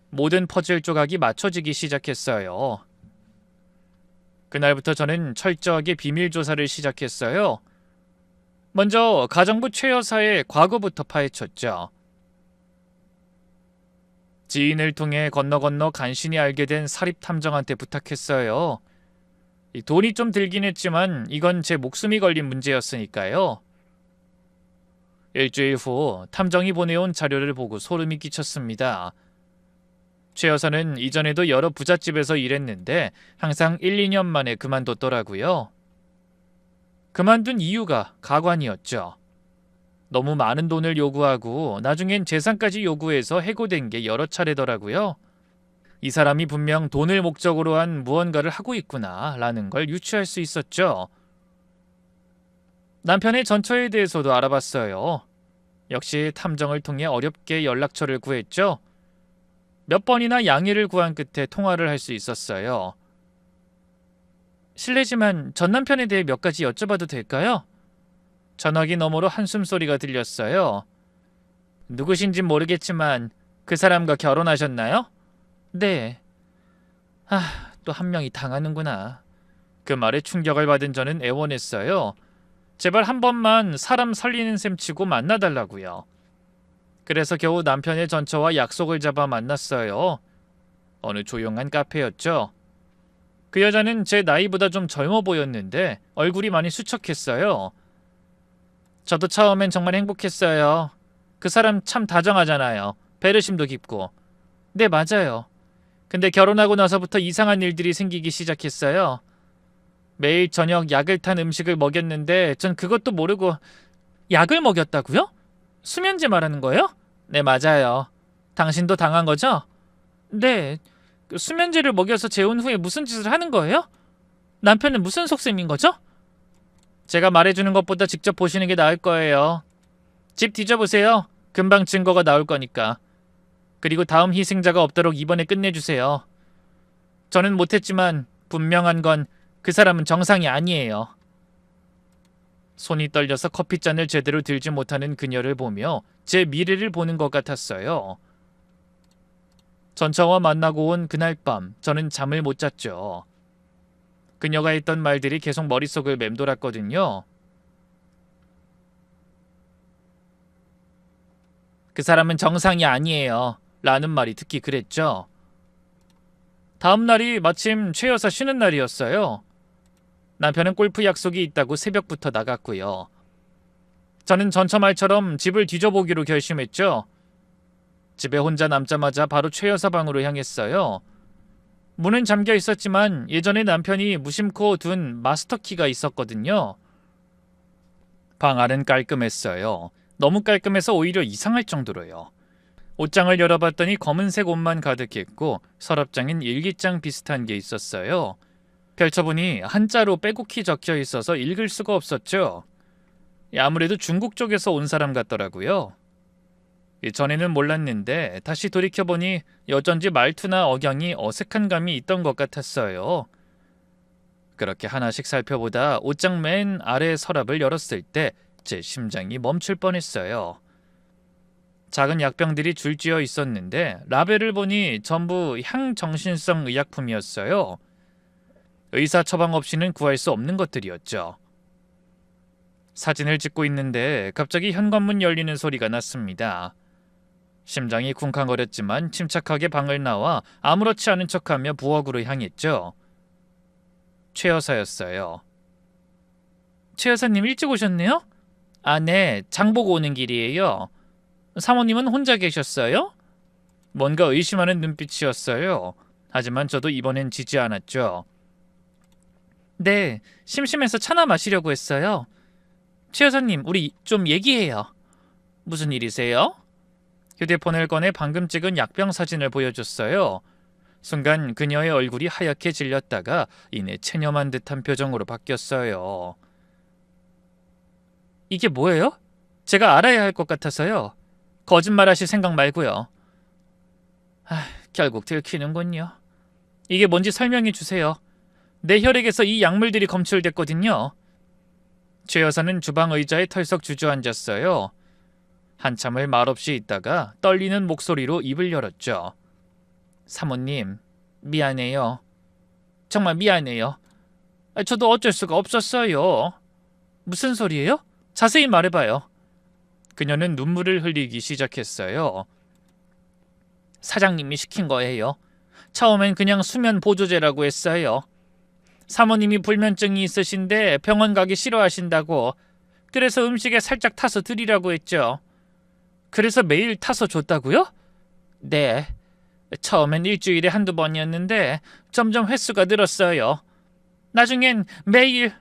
모든 퍼즐 조각이 맞춰지기 시작했어요. 그날부터 저는 철저하게 비밀 조사를 시작했어요. 먼저 가정부 최 여사의 과거부터 파헤쳤죠. 지인을 통해 건너 간신히 알게 된 사립 탐정한테 부탁했어요. 돈이 좀 들긴 했지만 이건 제 목숨이 걸린 문제였으니까요. 일주일 후 탐정이 보내온 자료를 보고 소름이 끼쳤습니다. 최 여사는 이전에도 여러 부잣집에서 일했는데 항상 1, 2년 만에 그만뒀더라고요. 그만둔 이유가 가관이었죠. 너무 많은 돈을 요구하고 나중엔 재산까지 요구해서 해고된 게 여러 차례더라고요. 이 사람이 분명 돈을 목적으로 한 무언가를 하고 있구나 라는 걸 유추할 수 있었죠. 남편의 전처에 대해서도 알아봤어요. 역시 탐정을 통해 어렵게 연락처를 구했죠. 몇 번이나 양해를 구한 끝에 통화를 할 수 있었어요. 실례지만 전 남편에 대해 몇 가지 여쭤봐도 될까요? 전화기 너머로 한숨소리가 들렸어요. 누구신진 모르겠지만 그 사람과 결혼하셨나요? 네. 또 한 명이 당하는구나. 그 말에 충격을 받은 저는 애원했어요. 제발 한 번만 사람 살리는 셈 치고 만나달라고요. 그래서 겨우 남편의 전처와 약속을 잡아 만났어요. 어느 조용한 카페였죠. 그 여자는 제 나이보다 좀 젊어 보였는데 얼굴이 많이 수척했어요. 저도 처음엔 정말 행복했어요. 그 사람 참 다정하잖아요. 배려심도 깊고. 네, 맞아요. 근데 결혼하고 나서부터 이상한 일들이 생기기 시작했어요. 매일 저녁 약을 탄 음식을 먹였는데 전 그것도 모르고. 약을 먹였다고요? 수면제 말하는 거예요? 네, 맞아요. 당신도 당한 거죠? 네. 그 수면제를 먹여서 재운 후에 무슨 짓을 하는 거예요? 남편은 무슨 속셈인 거죠? 제가 말해주는 것보다 직접 보시는 게 나을 거예요. 집 뒤져보세요. 금방 증거가 나올 거니까. 그리고 다음 희생자가 없도록 이번에 끝내주세요. 저는 못했지만 분명한 건 그 사람은 정상이 아니에요. 손이 떨려서 커피잔을 제대로 들지 못하는 그녀를 보며 제 미래를 보는 것 같았어요. 전처와 만나고 온 그날 밤 저는 잠을 못 잤죠. 그녀가 했던 말들이 계속 머릿속을 맴돌았거든요. 그 사람은 정상이 아니에요. 라는 말이 듣기 그랬죠. 다음 날이 마침 최 여사 쉬는 날이었어요. 남편은 골프 약속이 있다고 새벽부터 나갔고요. 저는 전처 말처럼 집을 뒤져보기로 결심했죠. 집에 혼자 남자마자 바로 최 여사 방으로 향했어요. 문은 잠겨 있었지만 예전에 남편이 무심코 둔 마스터키가 있었거든요. 방 안은 깔끔했어요. 너무 깔끔해서 오히려 이상할 정도로요. 옷장을 열어봤더니 검은색 옷만 가득했고 서랍장엔 일기장 비슷한 게 있었어요. 펼쳐보니 한자로 빼곡히 적혀 있어서 읽을 수가 없었죠. 아무래도 중국 쪽에서 온 사람 같더라고요. 전에는 몰랐는데 다시 돌이켜보니 여전지 말투나 억양이 어색한 감이 있던 것 같았어요. 그렇게 하나씩 살펴보다 옷장 맨 아래 서랍을 열었을 때 제 심장이 멈출 뻔했어요. 작은 약병들이 줄지어 있었는데 라벨을 보니 전부 향정신성 의약품이었어요. 의사 처방 없이는 구할 수 없는 것들이었죠. 사진을 찍고 있는데 갑자기 현관문 열리는 소리가 났습니다. 심장이 쿵쾅거렸지만 침착하게 방을 나와 아무렇지 않은 척하며 부엌으로 향했죠. 최 여사였어요. 최 여사님 일찍 오셨네요? 아, 네. 장 보고 오는 길이에요. 사모님은 혼자 계셨어요? 뭔가 의심하는 눈빛이었어요. 하지만 저도 이번엔 지지 않았죠. 네, 심심해서 차나 마시려고 했어요. 최 여사님, 우리 좀 얘기해요. 무슨 일이세요? 휴대폰을 꺼내 방금 찍은 약병 사진을 보여줬어요. 순간 그녀의 얼굴이 하얗게 질렸다가 이내 체념한 듯한 표정으로 바뀌었어요. 이게 뭐예요? 제가 알아야 할 것 같아서요. 거짓말하실 생각 말고요. 결국 들키는군요. 이게 뭔지 설명해 주세요. 내 혈액에서 이 약물들이 검출됐거든요. 최 여사는 주방 의자에 털썩 주저앉았어요. 한참을 말없이 있다가 떨리는 목소리로 입을 열었죠. 사모님, 미안해요. 정말 미안해요. 저도 어쩔 수가 없었어요. 무슨 소리예요? 자세히 말해봐요. 그녀는 눈물을 흘리기 시작했어요. 사장님이 시킨 거예요. 처음엔 그냥 수면 보조제라고 했어요. 사모님이 불면증이 있으신데 병원 가기 싫어하신다고. 그래서 음식에 살짝 타서 드리라고 했죠. 그래서 매일 타서 줬다고요? 네. 처음엔 일주일에 한두 번이었는데 점점 횟수가 늘었어요. 나중엔 매일.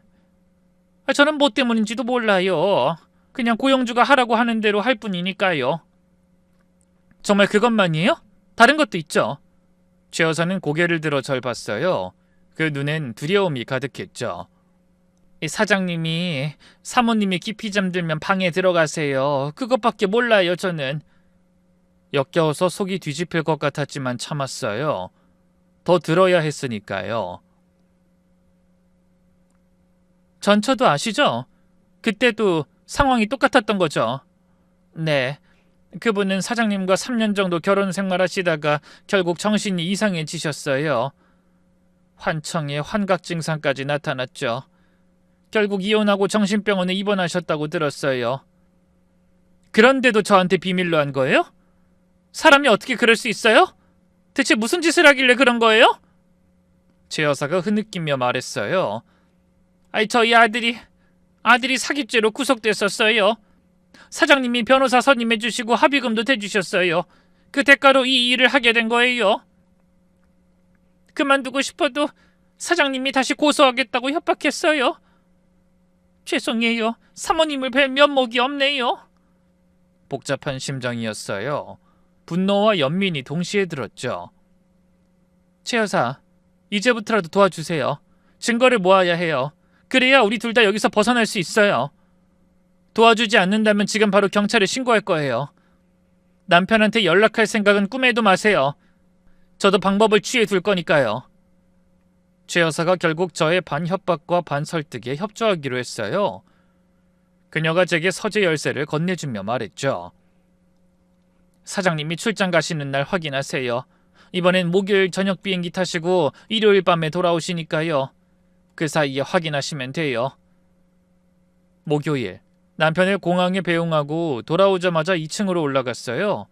저는 뭐 때문인지도 몰라요. 그냥 고용주가 하라고 하는 대로 할 뿐이니까요. 정말 그것만이에요? 다른 것도 있죠? 최 여사는 고개를 들어 절 봤어요. 그 눈엔 두려움이 가득했죠. 사장님이 사모님이 깊이 잠들면 방에 들어가세요. 그것밖에 몰라요, 저는. 역겨워서 속이 뒤집힐 것 같았지만 참았어요. 더 들어야 했으니까요. 전처도 아시죠? 그때도 상황이 똑같았던 거죠. 네. 그분은 사장님과 3년 정도 결혼 생활하시다가 결국 정신이 이상해지셨어요. 환청에 환각 증상까지 나타났죠. 결국 이혼하고 정신병원에 입원하셨다고 들었어요. 그런데도 저한테 비밀로 한 거예요? 사람이 어떻게 그럴 수 있어요? 대체 무슨 짓을 하길래 그런 거예요? 최 여사가 흐느끼며 말했어요. 저희 아들이 사기죄로 구속됐었어요. 사장님이 변호사 선임해주시고 합의금도 대주셨어요. 그 대가로 이 일을 하게 된 거예요. 그만두고 싶어도 사장님이 다시 고소하겠다고 협박했어요. 죄송해요. 사모님을 뵐 면목이 없네요. 복잡한 심정이었어요. 분노와 연민이 동시에 들었죠. 최 여사, 이제부터라도 도와주세요. 증거를 모아야 해요. 그래야 우리 둘 다 여기서 벗어날 수 있어요. 도와주지 않는다면 지금 바로 경찰에 신고할 거예요. 남편한테 연락할 생각은 꿈에도 마세요. 저도 방법을 취해 둘 거니까요. 최 여사가 결국 저의 반 협박과 반 설득에 협조하기로 했어요. 그녀가 제게 서재 열쇠를 건네주며 말했죠. 사장님이 출장 가시는 날 확인하세요. 이번엔 목요일 저녁 비행기 타시고 일요일 밤에 돌아오시니까요. 그 사이에 확인하시면 돼요. 목요일, 남편을 공항에 배웅하고 돌아오자마자 2층으로 올라갔어요.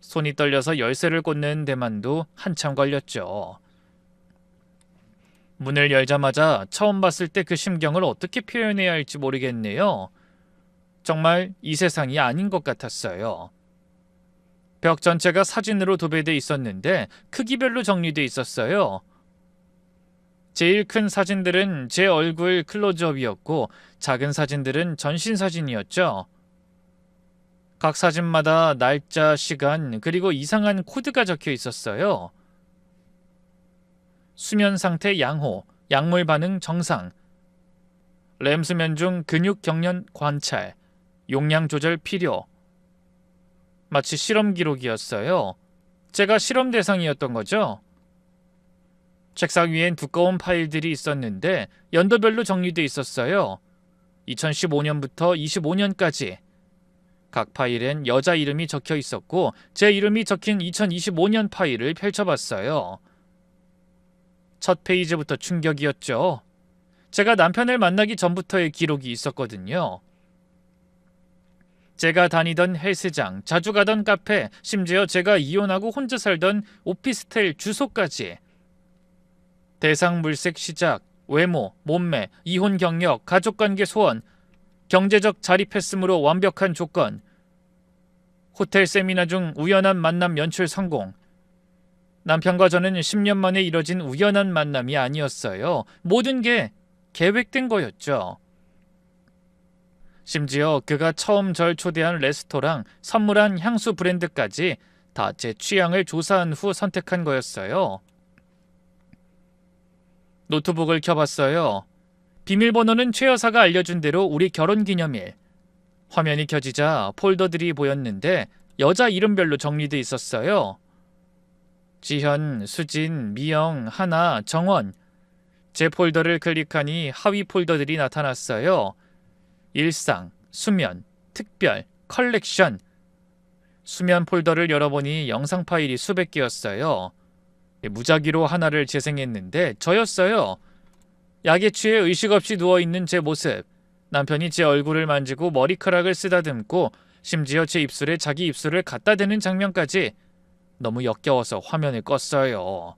손이 떨려서 열쇠를 꽂는 데만도 한참 걸렸죠. 문을 열자마자 처음 봤을 때 그 심경을 어떻게 표현해야 할지 모르겠네요. 정말 이 세상이 아닌 것 같았어요. 벽 전체가 사진으로 도배돼 있었는데 크기별로 정리돼 있었어요. 제일 큰 사진들은 제 얼굴 클로즈업이었고 작은 사진들은 전신 사진이었죠. 각 사진마다 날짜, 시간, 그리고 이상한 코드가 적혀 있었어요. 수면 상태 양호, 약물 반응 정상, 램 수면 중 근육 경련 관찰, 용량 조절 필요. 마치 실험 기록이었어요. 제가 실험 대상이었던 거죠. 책상 위엔 두꺼운 파일들이 있었는데 연도별로 정리돼 있었어요. 2015년부터 25년까지. 각 파일엔 여자 이름이 적혀 있었고 제 이름이 적힌 2025년 파일을 펼쳐봤어요. 첫 페이지부터 충격이었죠. 제가 남편을 만나기 전부터의 기록이 있었거든요. 제가 다니던 헬스장, 자주 가던 카페, 심지어 제가 이혼하고 혼자 살던 오피스텔 주소까지. 대상 물색 시작, 외모, 몸매, 이혼 경력, 가족관계 소원, 경제적 자립했으므로 완벽한 조건. 호텔 세미나 중 우연한 만남 연출 성공. 남편과 저는 10년 만에 이뤄진 우연한 만남이 아니었어요. 모든 게 계획된 거였죠. 심지어 그가 처음 절 초대한 레스토랑, 선물한 향수 브랜드까지 다 제 취향을 조사한 후 선택한 거였어요. 노트북을 켜봤어요. 비밀번호는 최 여사가 알려준 대로 우리 결혼기념일. 화면이 켜지자 폴더들이 보였는데 여자 이름별로 정리돼 있었어요. 지현, 수진, 미영, 하나, 정원. 제 폴더를 클릭하니 하위 폴더들이 나타났어요. 일상, 수면, 특별, 컬렉션. 수면 폴더를 열어보니 영상 파일이 수백 개였어요. 무작위로 하나를 재생했는데 저였어요. 약에 취해 의식 없이 누워있는 제 모습. 남편이 제 얼굴을 만지고 머리카락을 쓰다듬고 심지어 제 입술에 자기 입술을 갖다 대는 장면까지. 너무 역겨워서 화면을 껐어요.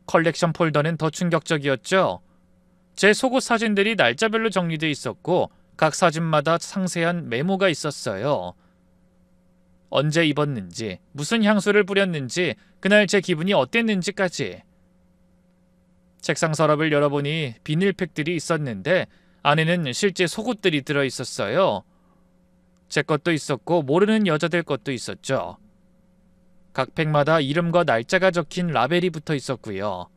컬렉션 폴더는 더 충격적이었죠. 제 속옷 사진들이 날짜별로 정리돼 있었고 각 사진마다 상세한 메모가 있었어요. 언제 입었는지, 무슨 향수를 뿌렸는지, 그날 제 기분이 어땠는지까지. 책상 서랍을 열어보니 비닐팩들이 있었는데 안에는 실제 속옷들이 들어있었어요. 제 것도 있었고 모르는 여자들 것도 있었죠. 각 팩마다 이름과 날짜가 적힌 라벨이 붙어 있었고요.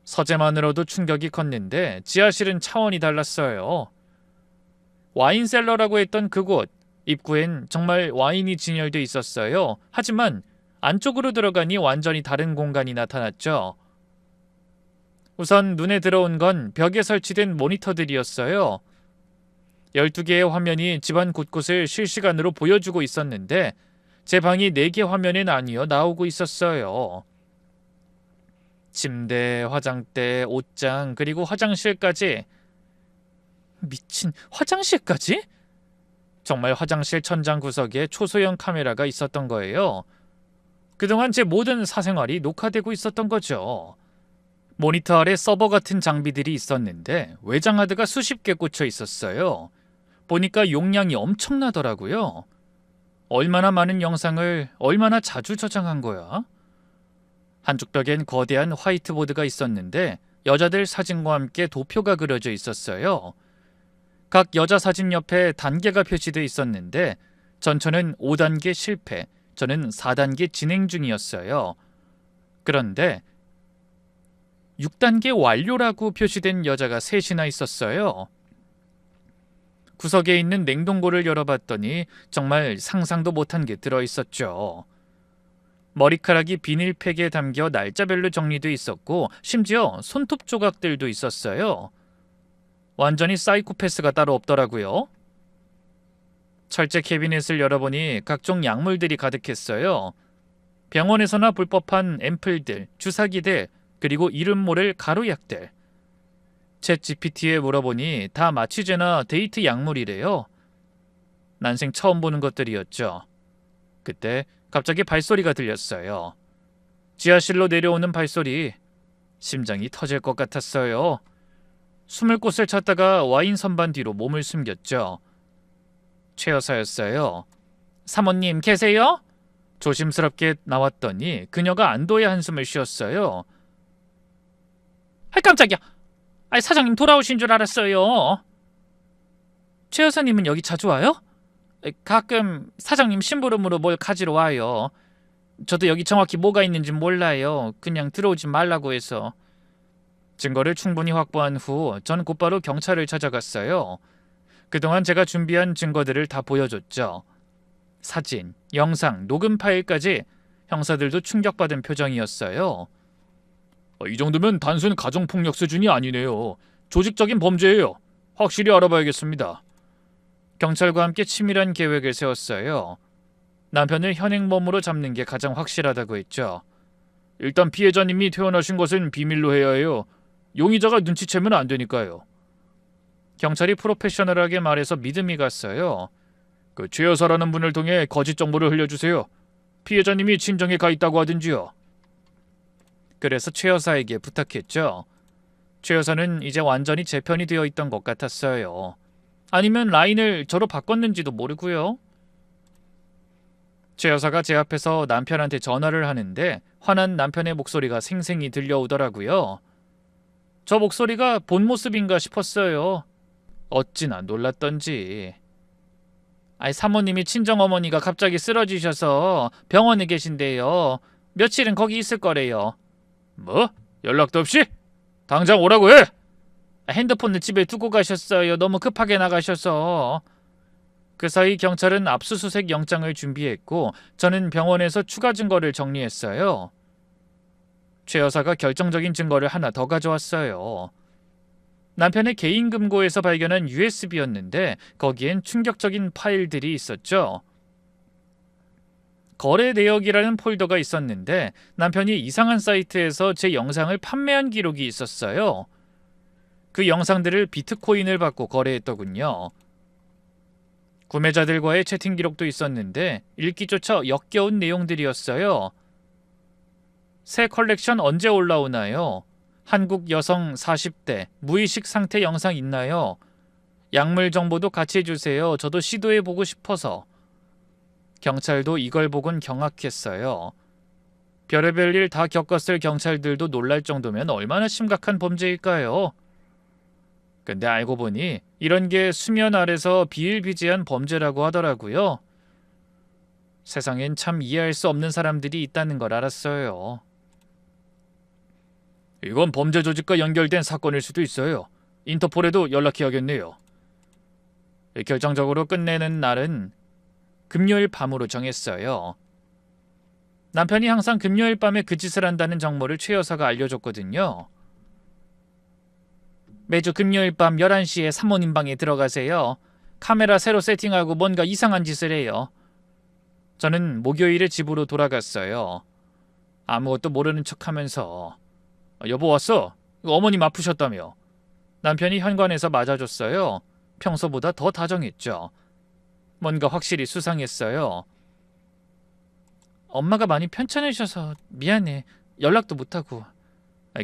서재만으로도 충격이 컸는데 지하실은 차원이 달랐어요. 와인셀러라고 했던 그곳, 입구엔 정말 와인이 진열돼 있었어요. 하지만 안쪽으로 들어가니 완전히 다른 공간이 나타났죠. 우선 눈에 들어온 건 벽에 설치된 모니터들이었어요. 12개의 화면이 집안 곳곳을 실시간으로 보여주고 있었는데 제 방이 4개 화면에 나뉘어 나오고 있었어요. 침대, 화장대, 옷장, 그리고 화장실까지. 미친, 화장실까지? 정말 화장실 천장 구석에 초소형 카메라가 있었던 거예요. 그동안 제 모든 사생활이 녹화되고 있었던 거죠. 모니터 아래 서버 같은 장비들이 있었는데 외장하드가 수십 개 꽂혀 있었어요. 보니까 용량이 엄청나더라고요. 얼마나 많은 영상을 얼마나 자주 저장한 거야? 한쪽 벽엔 거대한 화이트보드가 있었는데 여자들 사진과 함께 도표가 그려져 있었어요. 각 여자 사진 옆에 단계가 표시돼 있었는데 전처는 5단계 실패, 저는 4단계 진행 중이었어요. 그런데 6단계 완료라고 표시된 여자가 셋이나 있었어요. 구석에 있는 냉동고를 열어봤더니 정말 상상도 못한 게 들어있었죠. 머리카락이 비닐팩에 담겨 날짜별로 정리돼 있었고 심지어 손톱 조각들도 있었어요. 완전히 사이코패스가 따로 없더라고요. 철제 캐비넷을 열어보니 각종 약물들이 가득했어요. 병원에서나 볼 법한 앰플들, 주사기들, 그리고 이름 모를 가루약들. 챗 GPT에 물어보니 다 마취제나 데이트 약물이래요. 난생 처음 보는 것들이었죠. 그때 갑자기 발소리가 들렸어요. 지하실로 내려오는 발소리. 심장이 터질 것 같았어요. 숨을 곳을 찾다가 와인 선반 뒤로 몸을 숨겼죠. 최 여사였어요. 사모님 계세요? 조심스럽게 나왔더니 그녀가 안도의 한숨을 쉬었어요. 깜짝이야. 사장님 돌아오신 줄 알았어요. 최 여사님은 여기 자주 와요? 가끔 사장님 심부름으로 뭘 가지러 와요. 저도 여기 정확히 뭐가 있는지 몰라요. 그냥 들어오지 말라고 해서. 증거를 충분히 확보한 후 전 곧바로 경찰을 찾아갔어요. 그동안 제가 준비한 증거들을 다 보여줬죠. 사진, 영상, 녹음 파일까지. 형사들도 충격받은 표정이었어요. 이 정도면 단순 가정폭력 수준이 아니네요. 조직적인 범죄예요. 확실히 알아봐야겠습니다. 경찰과 함께 치밀한 계획을 세웠어요. 남편을 현행범으로 잡는 게 가장 확실하다고 했죠. 일단 피해자님이 퇴원하신 것은 비밀로 해야 해요. 용의자가 눈치채면 안 되니까요. 경찰이 프로페셔널하게 말해서 믿음이 갔어요. 최 여사라는 분을 통해 거짓 정보를 흘려주세요. 피해자님이 친정에 가 있다고 하든지요. 그래서 최 여사에게 부탁했죠. 최 여사는 이제 완전히 제 편이 되어 있던 것 같았어요. 아니면 라인을 저로 바꿨는지도 모르고요. 최 여사가 제 앞에서 남편한테 전화를 하는데 화난 남편의 목소리가 생생히 들려오더라고요. 저 목소리가 본 모습인가 싶었어요. 어찌나 놀랐던지. 사모님이 친정어머니가 갑자기 쓰러지셔서 병원에 계신데요. 며칠은 거기 있을 거래요. 뭐? 연락도 없이? 당장 오라고 해! 핸드폰을 집에 두고 가셨어요. 너무 급하게 나가셔서. 그 사이 경찰은 압수수색 영장을 준비했고 저는 병원에서 추가 증거를 정리했어요. 최 여사가 결정적인 증거를 하나 더 가져왔어요. 남편의 개인 금고에서 발견한 USB였는데 거기엔 충격적인 파일들이 있었죠. 거래 내역이라는 폴더가 있었는데 남편이 이상한 사이트에서 제 영상을 판매한 기록이 있었어요. 그 영상들을 비트코인을 받고 거래했더군요. 구매자들과의 채팅 기록도 있었는데 읽기조차 역겨운 내용들이었어요. 새 컬렉션 언제 올라오나요? 한국 여성 40대 무의식 상태 영상 있나요? 약물 정보도 같이 해주세요. 저도 시도해보고 싶어서. 경찰도 이걸 보곤 경악했어요. 별의별 일 다 겪었을 경찰들도 놀랄 정도면 얼마나 심각한 범죄일까요? 근데 알고 보니 이런 게 수면 아래서 비일비재한 범죄라고 하더라고요. 세상엔 참 이해할 수 없는 사람들이 있다는 걸 알았어요. 이건 범죄 조직과 연결된 사건일 수도 있어요. 인터폴에도 연락해야겠네요. 결정적으로 끝내는 날은 금요일 밤으로 정했어요. 남편이 항상 금요일 밤에 그 짓을 한다는 정보를 최 여사가 알려줬거든요. 매주 금요일 밤 11시에 사모님 방에 들어가세요. 카메라 새로 세팅하고 뭔가 이상한 짓을 해요. 저는 목요일에 집으로 돌아갔어요. 아무것도 모르는 척하면서 여보 왔어? 어머님 아프셨다며. 남편이 현관에서 맞아줬어요. 평소보다 더 다정했죠. 뭔가 확실히 수상했어요. 엄마가 많이 편찮으셔서 미안해. 연락도 못하고.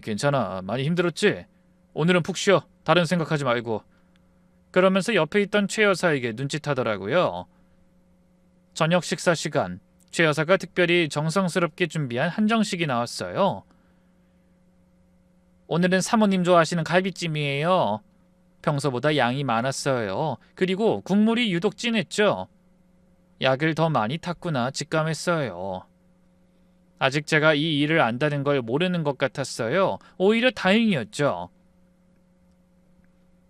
괜찮아. 많이 힘들었지? 오늘은 푹 쉬어. 다른 생각하지 말고. 그러면서 옆에 있던 최 여사에게 눈짓하더라고요. 저녁 식사 시간, 최 여사가 특별히 정성스럽게 준비한 한정식이 나왔어요. 오늘은 사모님 좋아하시는 갈비찜이에요. 평소보다 양이 많았어요. 그리고 국물이 유독 진했죠. 약을 더 많이 탔구나 직감했어요. 아직 제가 이 일을 안다는 걸 모르는 것 같았어요. 오히려 다행이었죠.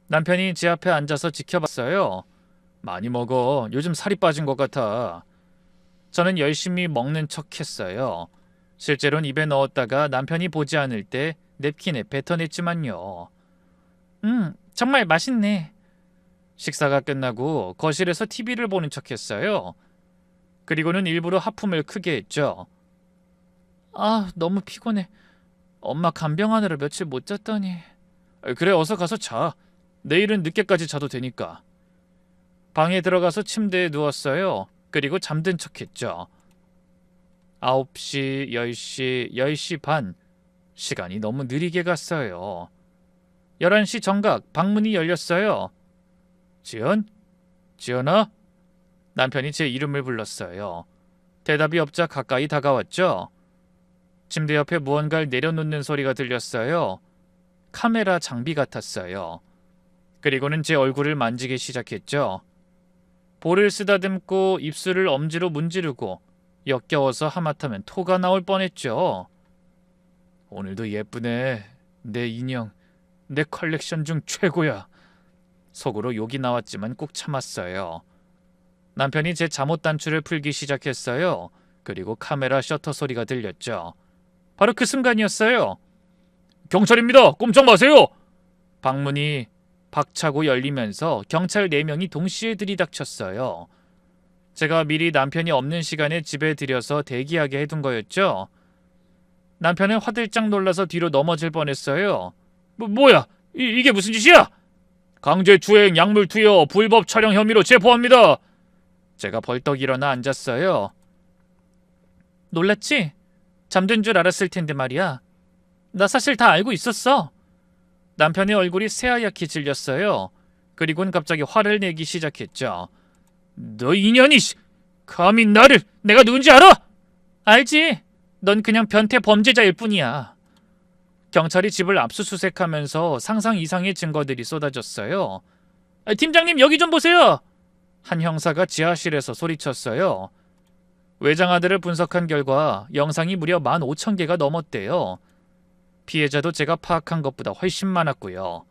남편이 제 앞에 앉아서 지켜봤어요. 많이 먹어. 요즘 살이 빠진 것 같아. 저는 열심히 먹는 척했어요. 실제로는 입에 넣었다가 남편이 보지 않을 때 냅킨에 뱉어냈지만요. 정말 맛있네. 식사가 끝나고 거실에서 TV를 보는 척했어요. 그리고는 일부러 하품을 크게 했죠. 너무 피곤해. 엄마 간병하느라 며칠 못 잤더니. 그래, 어서 가서 자. 내일은 늦게까지 자도 되니까. 방에 들어가서 침대에 누웠어요. 그리고 잠든 척했죠. 9시, 10시, 10시 반. 시간이 너무 느리게 갔어요. 11시 정각 방문이 열렸어요. 지연? 지연아? 남편이 제 이름을 불렀어요. 대답이 없자 가까이 다가왔죠. 침대 옆에 무언가를 내려놓는 소리가 들렸어요. 카메라 장비 같았어요. 그리고는 제 얼굴을 만지기 시작했죠. 볼을 쓰다듬고 입술을 엄지로 문지르고 역겨워서 하마터면 토가 나올 뻔했죠. 오늘도 예쁘네. 내 인형. 내 컬렉션 중 최고야. 속으로 욕이 나왔지만 꾹 참았어요. 남편이 제 잠옷 단추를 풀기 시작했어요. 그리고 카메라 셔터 소리가 들렸죠. 바로 그 순간이었어요. 경찰입니다. 꼼짝 마세요. 방문이 박차고 열리면서 경찰 4명이 동시에 들이닥쳤어요. 제가 미리 남편이 없는 시간에 집에 들여서 대기하게 해둔 거였죠. 남편은 화들짝 놀라서 뒤로 넘어질 뻔했어요. 뭐야? 이게 무슨 짓이야? 강제추행, 약물 투여, 불법 촬영 혐의로 체포합니다. 제가 벌떡 일어나 앉았어요. 놀랐지? 잠든 줄 알았을 텐데 말이야. 나 사실 다 알고 있었어. 남편의 얼굴이 새하얗게 질렸어요. 그리고는 갑자기 화를 내기 시작했죠. 너 이년이! 감히 나를! 내가 누군지 알아? 알지. 넌 그냥 변태 범죄자일 뿐이야. 경찰이 집을 압수수색하면서 상상 이상의 증거들이 쏟아졌어요. 팀장님, 여기 좀 보세요! 한 형사가 지하실에서 소리쳤어요. 외장하드를 분석한 결과 영상이 무려 15,000개가 넘었대요. 피해자도 제가 파악한 것보다 훨씬 많았고요.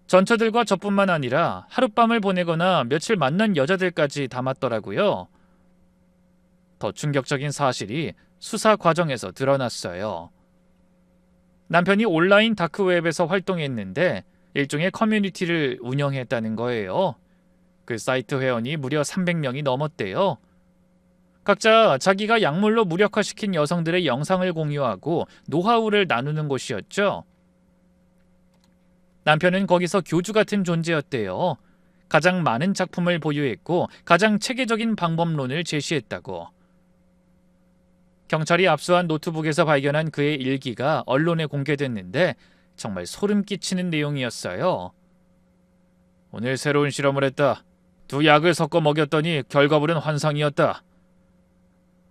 전처들과 저뿐만 아니라 하룻밤을 보내거나 며칠 만난 여자들까지 담았더라고요. 더 충격적인 사실이 수사 과정에서 드러났어요. 남편이 온라인 다크웹에서 활동했는데 일종의 커뮤니티를 운영했다는 거예요. 그 사이트 회원이 무려 300명이 넘었대요. 각자 자기가 약물로 무력화시킨 여성들의 영상을 공유하고 노하우를 나누는 곳이었죠. 남편은 거기서 교주 같은 존재였대요. 가장 많은 작품을 보유했고 가장 체계적인 방법론을 제시했다고. 경찰이 압수한 노트북에서 발견한 그의 일기가 언론에 공개됐는데 정말 소름 끼치는 내용이었어요. 오늘 새로운 실험을 했다. 2약을 섞어 먹였더니 결과물은 환상이었다.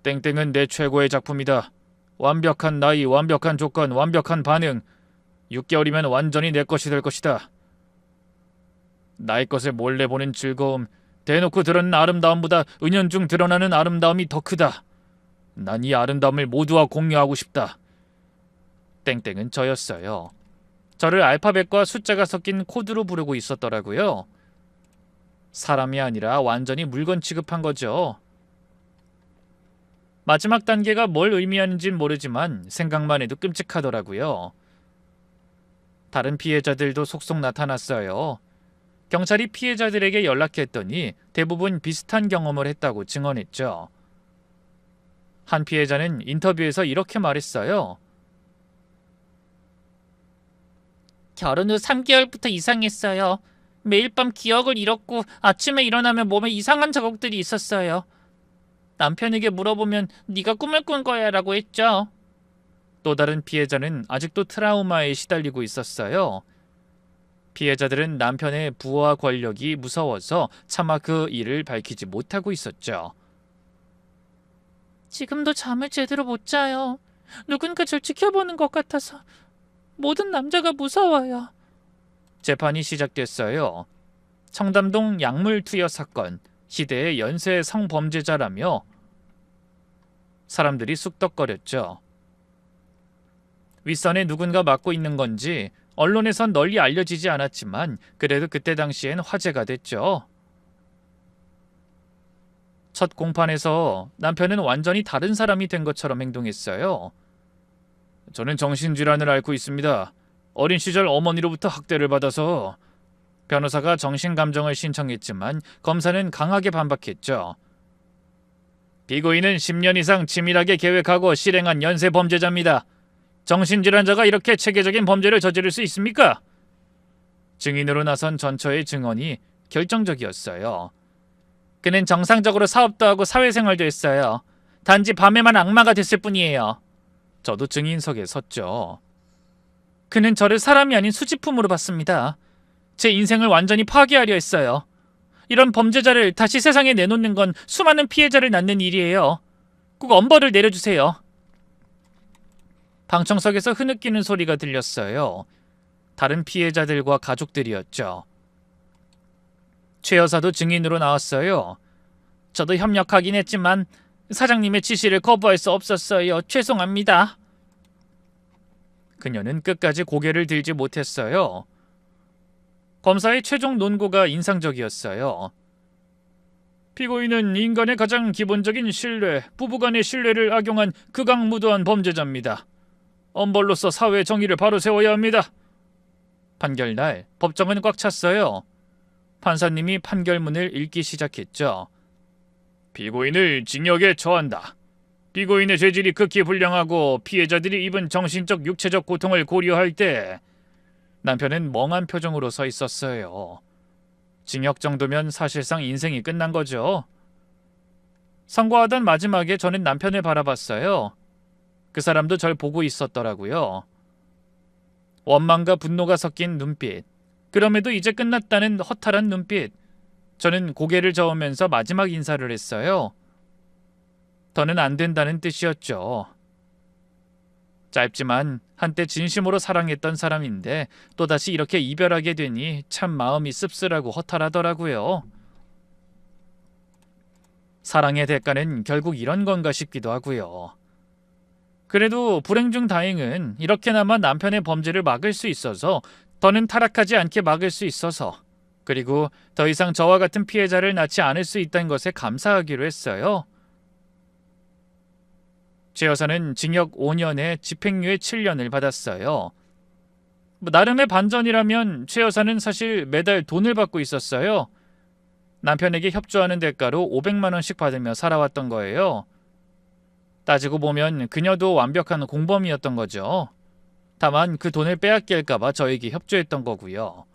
땡땡은 내 최고의 작품이다. 완벽한 나이, 완벽한 조건, 완벽한 반응. 6개월이면 완전히 내 것이 될 것이다. 나의 것을 몰래 보는 즐거움, 대놓고 드러낸 아름다움보다 은연중 드러나는 아름다움이 더 크다. 난 이 아름다움을 모두와 공유하고 싶다. 땡땡은 저였어요. 저를 알파벳과 숫자가 섞인 코드로 부르고 있었더라고요. 사람이 아니라 완전히 물건 취급한 거죠. 마지막 단계가 뭘 의미하는진 모르지만 생각만 해도 끔찍하더라고요. 다른 피해자들도 속속 나타났어요. 경찰이 피해자들에게 연락했더니 대부분 비슷한 경험을 했다고 증언했죠. 한 피해자는 인터뷰에서 이렇게 말했어요. 결혼 후 3개월부터 이상했어요. 매일 밤 기억을 잃었고 아침에 일어나면 몸에 이상한 자국들이 있었어요. 남편에게 물어보면 네가 꿈을 꾼 거야 라고 했죠. 또 다른 피해자는 아직도 트라우마에 시달리고 있었어요. 피해자들은 남편의 부와 권력이 무서워서 차마 그 일을 밝히지 못하고 있었죠. 지금도 잠을 제대로 못 자요. 누군가 절 지켜보는 것 같아서 모든 남자가 무서워요. 재판이 시작됐어요. 청담동 약물 투여 사건, 시대의 연쇄 성범죄자라며 사람들이 쑥덕거렸죠. 윗선에 누군가 맡고 있는 건지 언론에선 널리 알려지지 않았지만 그래도 그때 당시엔 화제가 됐죠. 첫 공판에서 남편은 완전히 다른 사람이 된 것처럼 행동했어요. 저는 정신질환을 앓고 있습니다. 어린 시절 어머니로부터 학대를 받아서. 변호사가 정신감정을 신청했지만 검사는 강하게 반박했죠. 피고인은 10년 이상 치밀하게 계획하고 실행한 연쇄범죄자입니다. 정신질환자가 이렇게 체계적인 범죄를 저지를 수 있습니까? 증인으로 나선 전처의 증언이 결정적이었어요. 그는 정상적으로 사업도 하고 사회생활도 했어요. 단지 밤에만 악마가 됐을 뿐이에요. 저도 증인석에 섰죠. 그는 저를 사람이 아닌 수집품으로 봤습니다. 제 인생을 완전히 파괴하려 했어요. 이런 범죄자를 다시 세상에 내놓는 건 수많은 피해자를 낳는 일이에요. 꼭 엄벌을 내려주세요. 방청석에서 흐느끼는 소리가 들렸어요. 다른 피해자들과 가족들이었죠. 최 여사도 증인으로 나왔어요. 저도 협력하긴 했지만 사장님의 지시를 거부할 수 없었어요. 죄송합니다. 그녀는 끝까지 고개를 들지 못했어요. 검사의 최종 논고가 인상적이었어요. 피고인은 인간의 가장 기본적인 신뢰, 부부간의 신뢰를 악용한 극악무도한 범죄자입니다. 엄벌로서 사회 정의를 바로 세워야 합니다. 판결날 법정은 꽉 찼어요. 판사님이 판결문을 읽기 시작했죠. 피고인을 징역에 처한다. 피고인의 죄질이 극히 불량하고 피해자들이 입은 정신적, 육체적 고통을 고려할 때 남편은 멍한 표정으로 서 있었어요. 징역 정도면 사실상 인생이 끝난 거죠. 선고하던 마지막에 저는 남편을 바라봤어요. 그 사람도 절 보고 있었더라고요. 원망과 분노가 섞인 눈빛. 그럼에도 이제 끝났다는 허탈한 눈빛. 저는 고개를 저으면서 마지막 인사를 했어요. 더는 안 된다는 뜻이었죠. 짧지만 한때 진심으로 사랑했던 사람인데 또다시 이렇게 이별하게 되니 참 마음이 씁쓸하고 허탈하더라고요. 사랑의 대가는 결국 이런 건가 싶기도 하고요. 그래도 불행 중 다행은 이렇게나마 남편의 범죄를 막을 수 있어서, 더는 타락하지 않게 막을 수 있어서, 그리고 더 이상 저와 같은 피해자를 낳지 않을 수 있다는 것에 감사하기로 했어요. 최 여사는 징역 5년에 집행유예 7년을 받았어요. 나름의 반전이라면 최 여사는 사실 매달 돈을 받고 있었어요. 남편에게 협조하는 대가로 500만 원씩 받으며 살아왔던 거예요. 따지고 보면 그녀도 완벽한 공범이었던 거죠. 다만 그 돈을 빼앗길까봐 저에게 협조했던 거고요.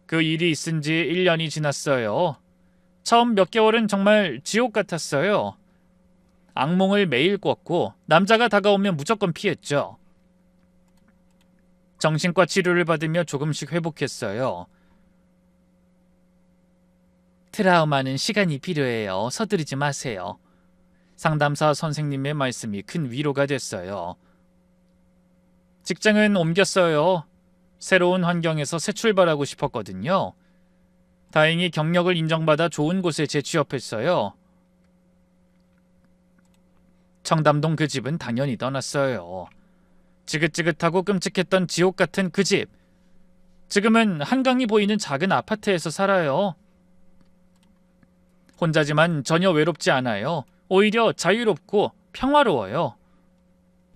그 일이 있은 지 1년이 지났어요. 처음 몇 개월은 정말 지옥 같았어요. 악몽을 매일 꿨고 남자가 다가오면 무조건 피했죠. 정신과 치료를 받으며 조금씩 회복했어요. 트라우마는 시간이 필요해요. 서두르지 마세요. 상담사 선생님의 말씀이 큰 위로가 됐어요. 직장은 옮겼어요. 새로운 환경에서 새 출발하고 싶었거든요. 다행히 경력을 인정받아 좋은 곳에 재취업했어요. 청담동 그 집은 당연히 떠났어요. 지긋지긋하고 끔찍했던 지옥 같은 그 집. 지금은 한강이 보이는 작은 아파트에서 살아요. 혼자지만 전혀 외롭지 않아요. 오히려 자유롭고 평화로워요.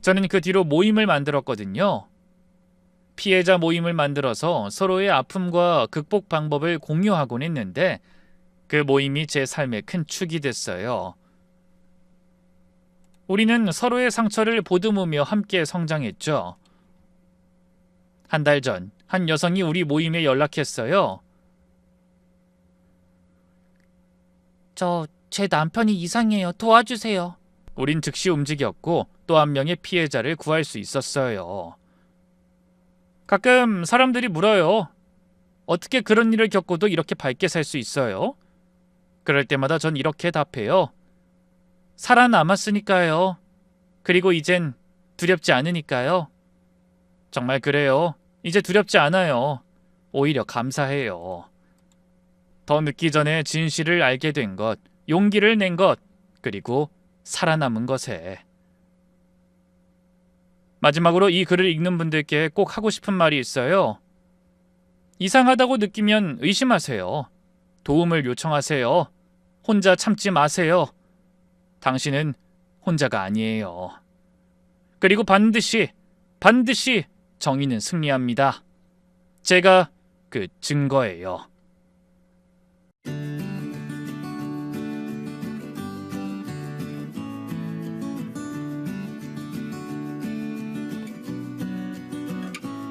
저는 그 뒤로 모임을 만들었거든요. 피해자 모임을 만들어서 서로의 아픔과 극복 방법을 공유하곤 했는데 그 모임이 제 삶의 큰 축이 됐어요. 우리는 서로의 상처를 보듬으며 함께 성장했죠. 한 달 전, 한 여성이 우리 모임에 연락했어요. 제 남편이 이상해요. 도와주세요. 우린 즉시 움직였고 또 한 명의 피해자를 구할 수 있었어요. 가끔 사람들이 물어요. 어떻게 그런 일을 겪고도 이렇게 밝게 살 수 있어요? 그럴 때마다 전 이렇게 답해요. 살아남았으니까요. 그리고 이젠 두렵지 않으니까요. 정말 그래요. 이제 두렵지 않아요. 오히려 감사해요. 더 늦기 전에 진실을 알게 된 것, 용기를 낸 것, 그리고 살아남은 것에. 마지막으로 이 글을 읽는 분들께 꼭 하고 싶은 말이 있어요. 이상하다고 느끼면 의심하세요. 도움을 요청하세요. 혼자 참지 마세요. 당신은 혼자가 아니에요. 그리고 반드시 정의는 승리합니다. 제가 그 증거예요.